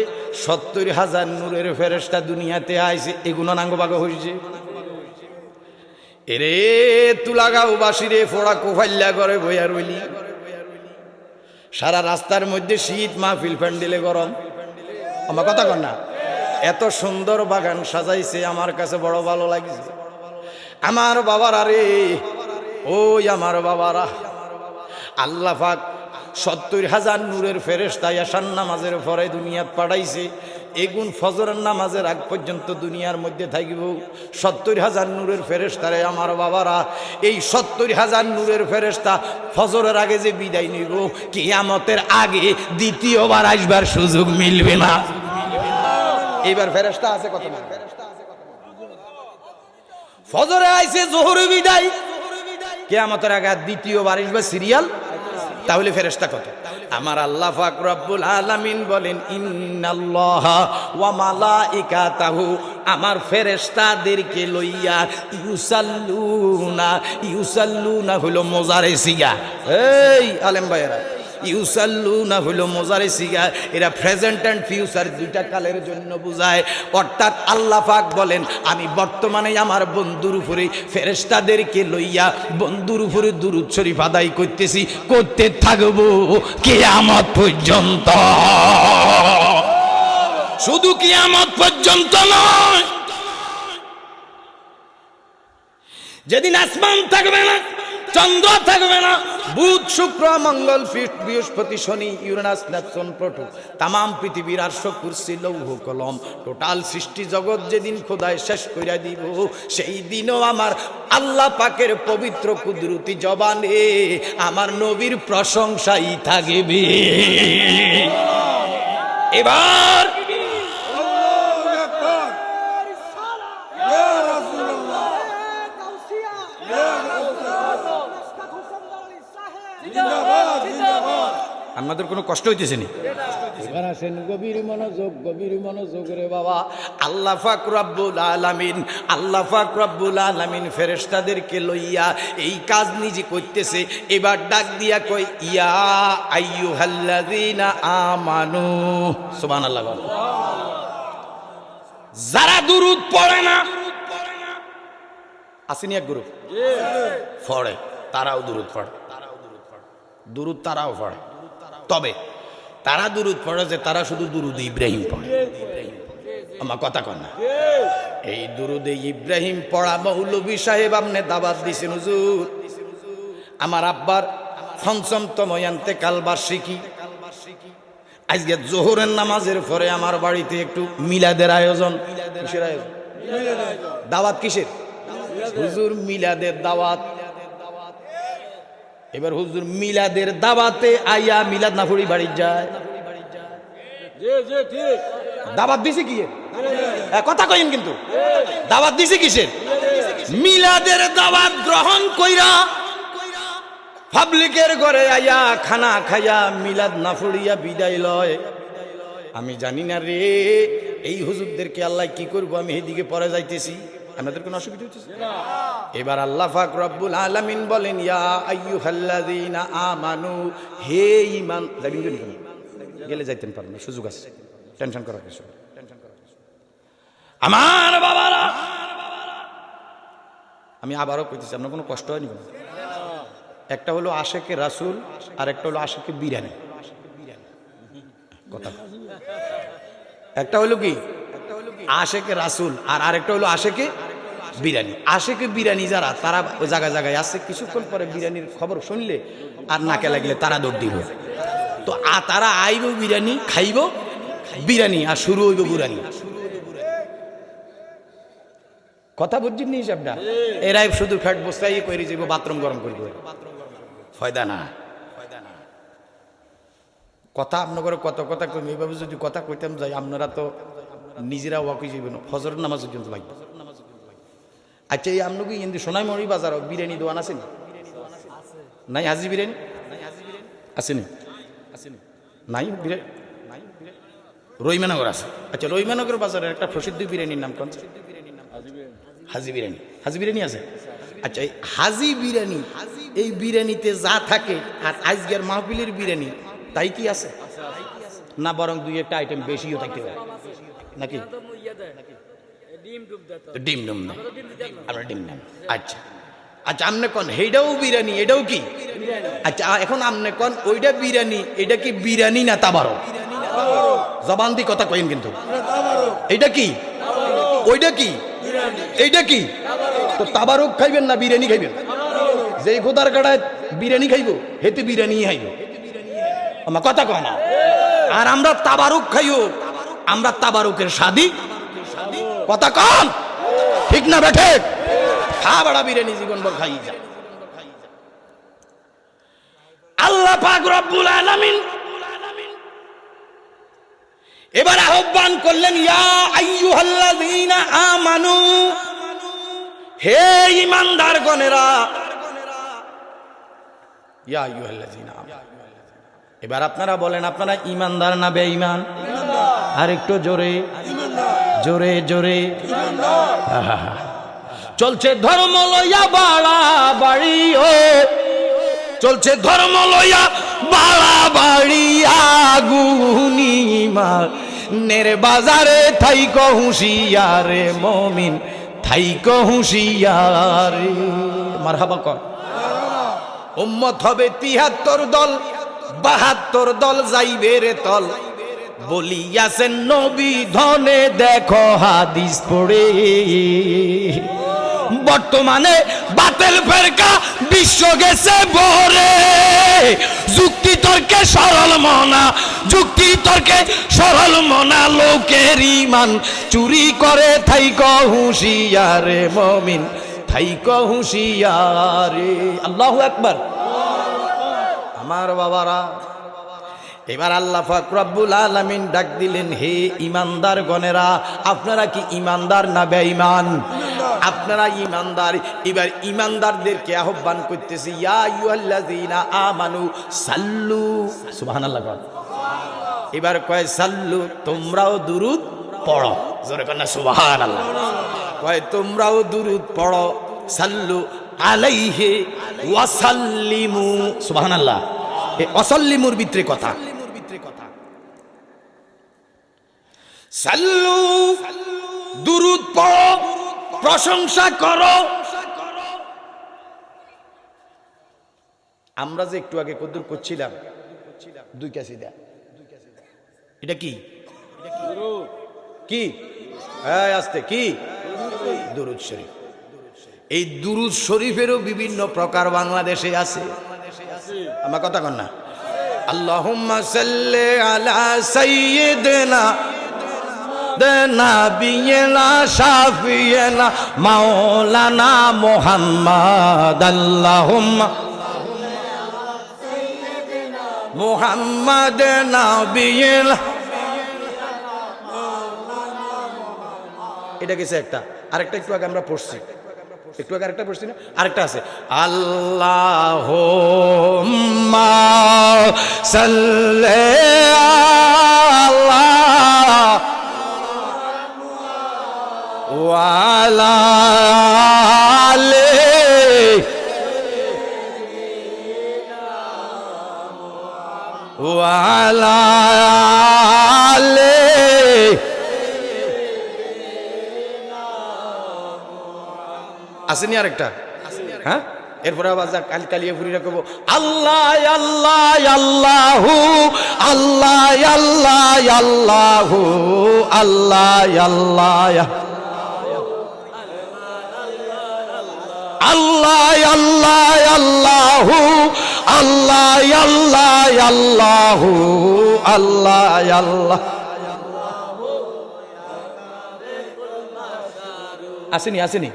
৭০,০০০ নূরের ফেরেশতা দুনিয়াতে আইছে। এগুলো নাঙ্গবাগ হয়েছে। এরে তুলাগাঁও বাসিরে ফোড়া কোফাইল্লা করে বইয়া রইলি। সারা রাস্তার মধ্যে শীত, মাহফিল প্যান্ডেলে গরম। আমার কথা কর না, এত সুন্দর বাগান সাজাইছে, আমার কাছে বড় ভালো লাগছে। আমার বাবারা রে, ওই আমার বাবারা, আল্লাহ পাক ৭০,০০০ নূরের ফেরেশতা এশার নামাজের পরে দুনিয়াত পাঠাইছে। এগুন ফজরের নামাজের আগ পর্যন্ত দুনিয়ার মধ্যে থাকিব ৭০,০০০ নূরের ফেরেশতারে। আমার বাবারা, এই ৭০,০০০ নূরের ফেরেশতা ফজরের আগে যে বিদায় নিব, কিয়ামতের আগে দ্বিতীয়বার আসবার সুযোগ মিলবে না। এইবার ফেরেশতা আছে কত? ফজরে আইছে, জোহরে বিদায়, কিয়ামতের আগে দ্বিতীয়বার আসবে সিরিয়াল। তাহলে ফেরেশতা কত? আমার আল্লাহ পাক রব্বুল আলামিন বলেন, ইন্নাল্লাহা ওয়া মালাইকাতাহু, আমার ফেরেশতাদেরকে লইয়া, ইউসাল্লুনা, ইউসাল্লুনা হলো মোজারে সিগা। এই আলেম ভাইরা, ইউসাল্লুনা হলো মোজারে সিগা, এরা প্রেজেন্ট অ্যান্ড ফিউচার দুইটা কালের জন্য বোঝায়। অর্থাৎ আল্লাহ পাক বলেন আমি বর্তমানে আমার বন্ধুর উপরে ফেরেশতাদেরকে লইয়া বন্ধুর উপরে দুরূদ শরীফ আদায় করতেছি, করতে থাকবো কিয়ামত পর্যন্ত। শুধু কিয়ামত পর্যন্ত নয়, যেদিন আসমান থাকবে না, চন্দ্র থাকবে না, বুধ শুক্র মঙ্গল বৃহস্পতি শনি ইউরেনাস নেপচুন প্লুটো তাম পৃথিবীর আরশ কুরসি লৌহ কলম টোটাল সৃষ্টি জগৎ যেদিন খোদায় শেষ কইরা দিব, সেই দিনও আমার আল্লাহ পাকের পবিত্র কুদরতি জবানে আমার নবীর প্রশংসাই থাকবে। এবার আপনাদের কোনো কষ্ট হইতেছে নি? এবার আসেন গভীর মনোযোগ রে বাবা। আল্লাহ পাক রব্বুল আলামিন, আল্লাহ পাক রব্বুল আলামিন ফেরেশতাদেরকে লইয়া এই কাজ নিজে করতেছে। এবার ডাক দিয়া কই ইয়া আইয়ুহাল্লাযীনা আমানু, সুবহানাল্লাহ। যারা দুরূদ পড়ে না, আসেনি এক গ্রুপ পড়ে, তারাও দুরূদ পড়ে, দুরূদ তারাও পড়ে, তবে তারা দুরূদ পড়ে যে তারা শুধু দুরূদ ইব্রাহিম পড়ে। আমার কথা কন না, এই দুরূদে ইব্রাহিম পড়া মৌলভী সাহেব আপনি দাওয়াত দিছেন হুজুর। আমার আব্বার পঞ্চমতম ইন্তেকাল বার্ষিকী, আজকে জোহরের নামাজের পরে আমার বাড়িতে একটু মিলাদের আয়োজন। কিসের আয়োজন? দাওয়াত। কিসের? হুজুর মিলাদের দাওয়াত। এবার হুজুর মিলাদের দাওয়াতে আইয়া মিলাদ না পড়ি বাড়ি যায়। দাওয়াত দিছে কি? কথা কইন কিন্তু, দাওয়াত দিছে কিসের? মিলাদের দাওয়াত গ্রহণ কইরা পাবলিকের ঘরে আইয়া খানা খাইয়া মিলাদ না পড়িয়া বিদায় লয়। আমি জানি না রে এই হুজুরদেরকে আল্লাহ কি করবো, আমি এদিকে পরে যাইতেছি। আপনাদের কোনো অসুবিধা হচ্ছে? এবার আল্লাহ পাক রব্বুল আলামিন বলেন ইয়া আইয়ুহাল্লাযীনা আমানু, হে ঈমান। যাবেন কেন? গেলে যাইতেন পারেন না, সুযোগ আছে, টেনশন করার কিছু। আমার বাবারা, আমি আবারও কইতেছি, আপনার কোনো কষ্ট হয়নি? একটা হলো আশেকে রাসূল আর একটা হলো আশেকে বিরানি। কথা একটা হলো কি আশেকে রাসূল আর আরেকটা হলো আশেকে বিরানি। আশেকে বিরানি যারা, তারা ওই জায়গায় জায়গায় আছে, কিছুক্ষণ পরে বিরানির খবর শুনলে আর নাকে লাগলে তারা দৌড় দিব। তো তারা আইব বিরানি, খাইব বিরানি, আর শুরু হইব বুরানি। কথা বুঝছেন নি হিসাবটা? এরাই শুধু ফ্যাট বস্তাই করে যাইব, বাথরুম গরম করে দেবে, ফয়দা না। কথা আপনার কত কথা কই, এইভাবে যদি কথা কইতাম যাই আপনারা তো নিজেরা ওয়াকি যাবেন, ফজরের নামাজ পর্যন্ত লাগবে। আচ্ছা, এই আপনাকে ইন্দি সোনাইমুড়ি বাজার বিরিয়ানি দোকান আছে না? নাই হাজি বিরিয়ানি আসেনি? নাই বিরিয়ানি? রহিমানগর আছে। আচ্ছা, রহিমানগর বাজারের একটা প্রসিদ্ধ বিরিয়ানির নাম কোন? হাজি বিরিয়ানি। হাজি বিরিয়ানি আছে? আচ্ছা, এই হাজি বিরিয়ানি, এই বিরিয়ানিতে যা থাকে আর আজকের মাহফিলের বিরিয়ানি তাই কি আছে না? বরং দুই একটা আইটেম বেশিও থাকতে পারে নাকি? ডিম ডুম না, আমরা ডিম না। আচ্ছা আচ্ছা, আমনে কোন হেইটাও বিরিয়ানি, এটাও কি? আচ্ছা, এখন আমনে কোন ওইটা বিরিয়ানি, এটা কি বিরিয়ানি না তাবারক? জবান দিয়ে কথা কইন কিন্তু। এটা কি? ওইটা কি? এইটা কি? তো তাবারক খাইবেন না বিরিয়ানি খাইবেন? যেই খোদার কাটায় বিরিয়ানি খাইব হেতে বিরিয়ানি খাইব, আমার কথা কয় না। আর আমরা তাবারুক খাইও, আমরা তাবারুকের শাদি, কথা কন ঠিক না বেঠে? খা বড়া বিরিয়ানি জীবনভর খাই যা। আল্লাহ পাক রব্বুল আলামিন এবার আহ্বান করলেন ইয়া আইয়ুহাল্লাযীনা আমানু, হে ঈমানদার গণেরা। ইয়া আইয়ুহাল্লাযীনা আমানু। এবার আপনারা বলেন, আপনারা ঈমানদার না বেঈমান? আর একটু জোরে জোরে জোরে। চলছে ধর্ম লইয়া বাড়া বাড়ি, ও চলছে ধর্ম লইয়া বাড়াবাড়ি আগুনিমা নের বাজারে থাইকো হুঁশিয়ারে মমিন থাইকো হুঁশিয়ারে। মারহাবা কর। উম্মত হবে ৭৩ দল, ৭২ দল যাইবে রে তল, বলিয়াছেন নবী ধনে দেখো হাদিস পড়ে। বর্তমানে বাতিল ফেরকা বিশ্ব গেছে ভরে, যুক্তি তর্কে সরল মনা, যুক্তি তর্কে সরল মনা লোকের ইমান চুরি করে থাইকো হুঁশিয়ারে মমিন থাইকো হুঁশিয়ারে। আল্লাহু আকবার। আমার বাবারা, এবার আল্লাহ পাক রব্বুল আলামিন ডাক দিলেন, হে ইমানদার গণেরা, আপনারা কি ইমানদার না বেঈমান? আপনারা ইমানদার। এবার ইমানদারদেরকে আহ্বান করতেছি, ইয়া আইয়ুহাল্লাযীনা আমানু সাল্লু, সুবহানাল্লাহ। এবার কয় সাল্লু, তোমরাও দুরূদ পড়ো। জোরে কর না সুবহানাল্লাহ। কয় তোমরাও দুরূদ পড়ো, সাল্লু আলাইহি ওয়া সাল্লিমু, সুবহানাল্লাহ। এই অসাল্লিমুর ভিতরে কথা, সাল্লু দুরূদ পড়ো, প্রশংসা করো। আমরা যে একটু আগে কদ্দুর করছিলাম, 2 কাছি দেয়া, এটা কি কি আস্তে কি দুরূদ শরীফ। এই দুরূদ শরীফেরও বিভিন্ন প্রকার বাংলাদেশে আছে। আমার কথা কন না। আল্লাহুম্মা সাল্লি আলা সাইয়্যিদিনা নাবিয়িনা শাফিয়িনা মাওলানা মুহাম্মদ, আল্লাহুম্মা মুহাম্মদ নাবিয়িনা। এটা কিছু একটা, আরেকটা একটু আগে আমরা পড়ছি, একটু আগে আরেকটা পড়ছি না, আরেকটা আছে, আল্লাহুম্মা সাল্লি আলা ওয়া আলা আলি ওয়া আলা আলি। আসেনি আরেকটা? হ্যাঁ, এরপরে আবার কাল কালিয়া ফুরি রাখবো, আল্লাহ আল্লাহ আল্লাহু আল্লাহ আল্লাহ আল্লাহু আল্লাহ আল্লাহ আল্লাহ আল্লাহ আল্লাহু আল্লাহ আল্লাহ আল্লাহু আল্লাহ আল্লাহ। আসেনি আসেনি?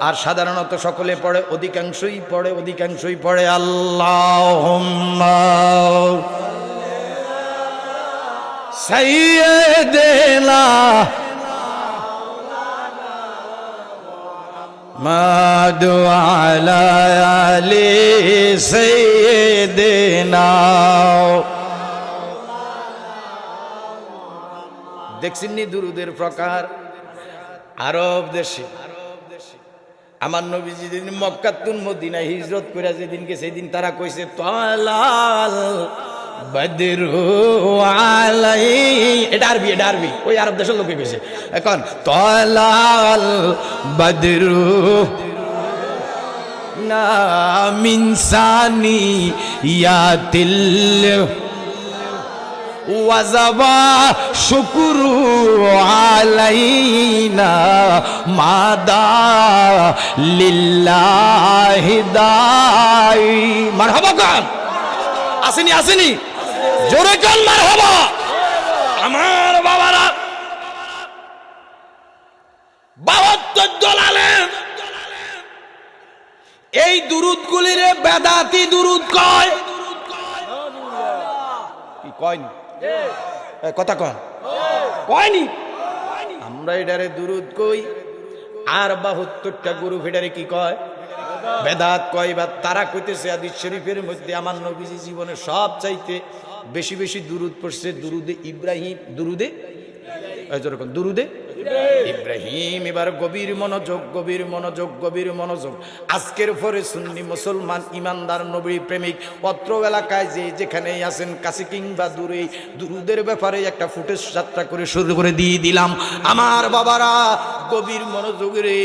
আর সাধারণত সকলে পড়ে, অধিকাংশই পড়ে আল্লাহুম্মা সাইয়্যিদিনা মাদু আলা আলি সাইয়্যিদিনা। দেখছেন নি দুরুদের প্রকার? আরব দেশে আমার নবীজি যেদিন মক্কাতুন মদিনায় হিজরত করে যেদিন গেছে, সেদিন তারা কইছে তালাল বদরু আলাই। এটা আরবি, ওই আরব দেশের লোকে কইছে। এখন তালাল বদরু না মিনসানি ইয়াতিল ওয়াজাবা শুকুরু আলাইনা মাদা লিল্লাহি দাই। মারহাবা কান। আসেনি জোরে কান মারহাবা। আমার বাবারা, ৭২ দল আলেম এই দুরূদগুলিরে বেদাতি দুরূদ কয়। কি কয়নি? কথা কয়নি? আমরা এটারে দুরূদ কই, আর ৭২টা গ্রুপ এটারে কি কয়? বেদাত কয়। বা তারা কইতেছে হাদিস শরীফের মধ্যে আমার নবীজি জীবনে সব চাইতে বেশি বেশি দুরূদ পড়ছে দুরুদে ইব্রাহিম, দুরুদে ইব্রাহিম। এবার গভীর মনোযোগ, গভীর মনোযোগ, গভীর মনোযোগ। আজকের পরে সুন্নি মুসলমান ইমানদার নবী প্রেমিক অত্র এলাকায় যে যেখানেই আছেন, কাছে কিংবা দূরে, দুরুদের ব্যাপারে একটা ফুটেজ যাত্রা করে শুরু করে দিয়ে দিলাম। আমার বাবারা গভীর মনোযোগ রে।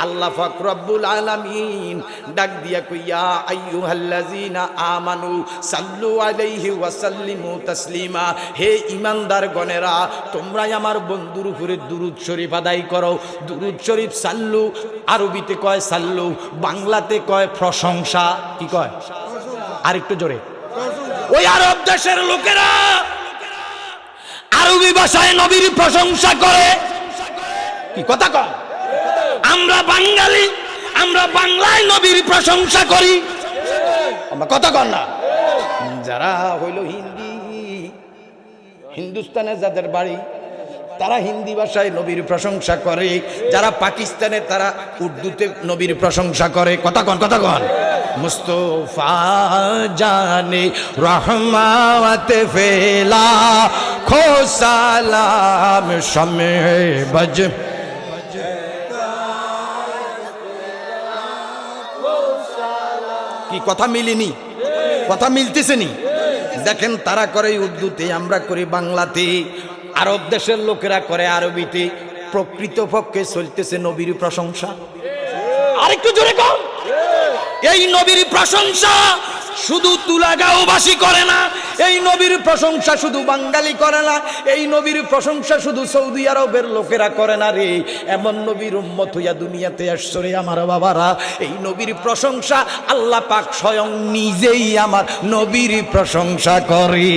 আল্লাহ পাক রব্বুল আলামিন ডাক দিয়া কইয়া আইয়ুহাল্লাযিনা আমানু সাল্লু আলাইহি ওয়া সাল্লিমু তাসলিমা। হে ইমানদার গণেরা, তোমরাই আমার বন্ধুর উপরে দুরূদ শরীফ আদায় করো। দুরূদ শরীফ সাল্লু আরবিতে কয় সাল্লু, বাংলাতে কয় প্রশংসা। কি কয়? আরেকটু জোরে। ওই আরব দেশের লোকেরা আরবি ভাষায় নবীর প্রশংসা করে। কি কথা কয়? আমরা বাঙালি, আমরা বাংলায় নবীর প্রশংসা করি। আমরা কথা কন না। যারা হইল হিন্দি, হিন্দুস্তানে যাদের বাড়ি, তারা হিন্দি ভাষায় নবীর প্রশংসা করে। যারা পাকিস্তানে, তারা উর্দুতে নবীর প্রশংসা করে। কথা কন, কথা কন। মুস্তফা জানে রহমত ফেলা খো সালাম শমে বজ। কি কথা মিলিনি? কথা মিলতেছে নি? দেখেন, তারা করে উর্দুতে, আমরা করি বাংলাতে, আরব দেশের লোকেরা করে আরবিতে। প্রকৃতপক্ষে চলতেছে নবীর প্রশংসা। আরেকটু জোরে কম। এই নবীর প্রশংসা শুধু তুলাগাঁওবাসী করে না, এই নবীর প্রশংসা শুধু বাঙালি করে না, এই নবীর প্রশংসা শুধু সৌদি আরবের লোকেরা করে না রে। এমন নবীর উম্মত হইয়া দুনিয়াতে আসছে রে আমার বাবারা। এই নবীর প্রশংসা আল্লাহ পাক স্বয়ং নিজেই আমার নবীর প্রশংসা করে।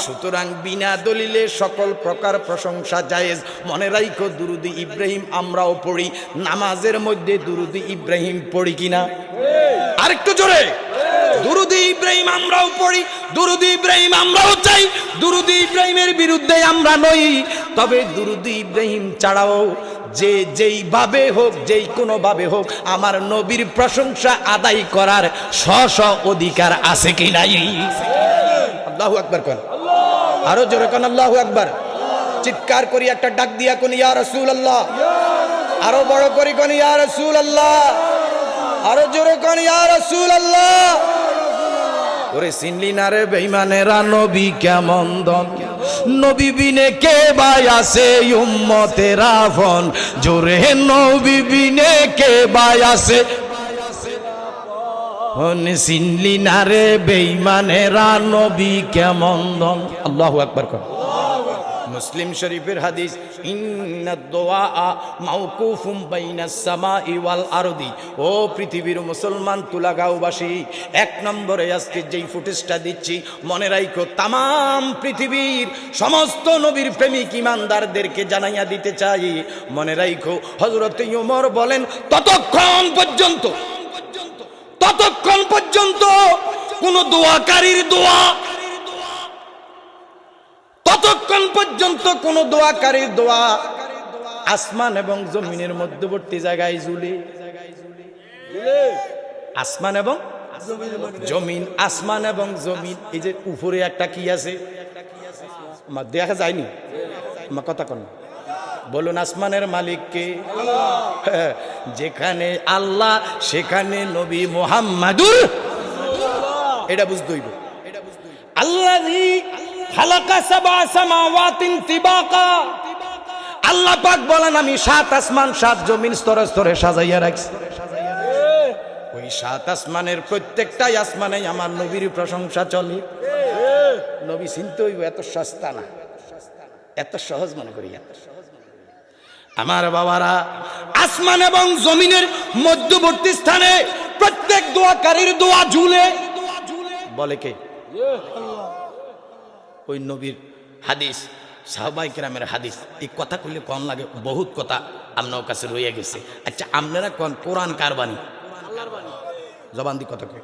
সুতরাং বিনা দলিলে সকল প্রকার প্রশংসা জায়েজ। মনে রাখো, দুরুদি ইব্রাহিম আমরাও পড়ি, নামাজের মধ্যে দুরুদি ইব্রাহিম পড়ি কিনা? আরেকটু জোরে। দুরুদি ইব্রাহিম আমরাও পড়ি, দুরুদি ইব্রাহিম আমরাও চাই। দুরুদি ইব্রাহিমের বিরুদ্ধে আমরা নই, তবে দুরুদি ইব্রাহিম ছাড়াও যে যেইভাবে হোক, যেই কোনো ভাবে হোক, আমার নবীর প্রশংসা আদায় করার স্ব অধিকার আছে কি নাই? আল্লাহু আকবার কর। আরো জোরে কোন আল্লাহু আকবার। চিৎকার করি একটা ডাক দিয়া কোন ইয়া রাসূলুল্লাহ। আরো বড় করি কোন ইয়া রাসূলুল্লাহ। আরো জোরে কোন ইয়া রাসূলুল্লাহ। ওরে চিনলি না রে বেঈমানেরা নবী কেমন দম, নবী বিনে কে ভাই আছে উম্মতের আপন, জোরে নবী বিনে কে ভাই আছে। চিনলি না রে বেঈমানেরা নবী কেমন দম। আল্লাহু আকবার কর। মুসলিম শরীফের হাদিস, ইন্নাদ দুআ মাওকুফুম বাইনাস সামাই ওয়াল আরদি। ও পৃথিবীর মুসলমান তুলাগাঁওবাসী, এক নম্বরে আজকে যেই ফুটেজটা দিচ্ছি, মনে রাখো, তাম পৃথিবীর সমস্ত নবীর প্রেমিক ইমানদারদেরকে জানাইয়া দিতে চাই। মনে রাখো, হযরত ওমর বলেন, ততক্ষণ পর্যন্ত কোন দোয়াকারীর দোয়া, ততক্ষণ পর্যন্ত কোন দোয়াকারীর দোয়া আসমান এবং জমিনের মধ্যবর্তী জায়গায় ঝুলে। আসমান এবং জমিন, আসমান এবং জমিন, এই যে উপরে একটা কি আছে দেখা যায়নি? আমার কথা কোন বলুন, আসমানের মালিক কে? যেখানে আল্লাহ সেখানে নবী মুহাম্মাদুর। এটা বুঝতে হইব। আল্লাযী খালাকা সাবআ সামাওয়াতিন তিবাকা। আল্লাহ পাক বলেন, আমি 7 আসমান 7 জমিন স্তরে স্তরে সাজাইয়া রাখছি। ওই 7 আসমানের প্রত্যেকটাই আসমানে আমার নবীর প্রশংসা চলে। নবী চিনতে হইব, এত সস্তা না, এত সহজ মনে করি। আমার বাবারা, আসমান এবং জমিনের মধ্যবর্তী স্থানে প্রত্যেক দোয়াকারীর দোয়া ঝুলে। বলে কে? ওই নবীর হাদিস, সাহাবায়ে কেরামের হাদিস। এই কথা কইলে কম লাগে, বহুত কথা আপনার কাছে রয়ে গেছে। আচ্ছা, আপনারা কোন কোরআন কার বাণী? জবান দি কথা কই।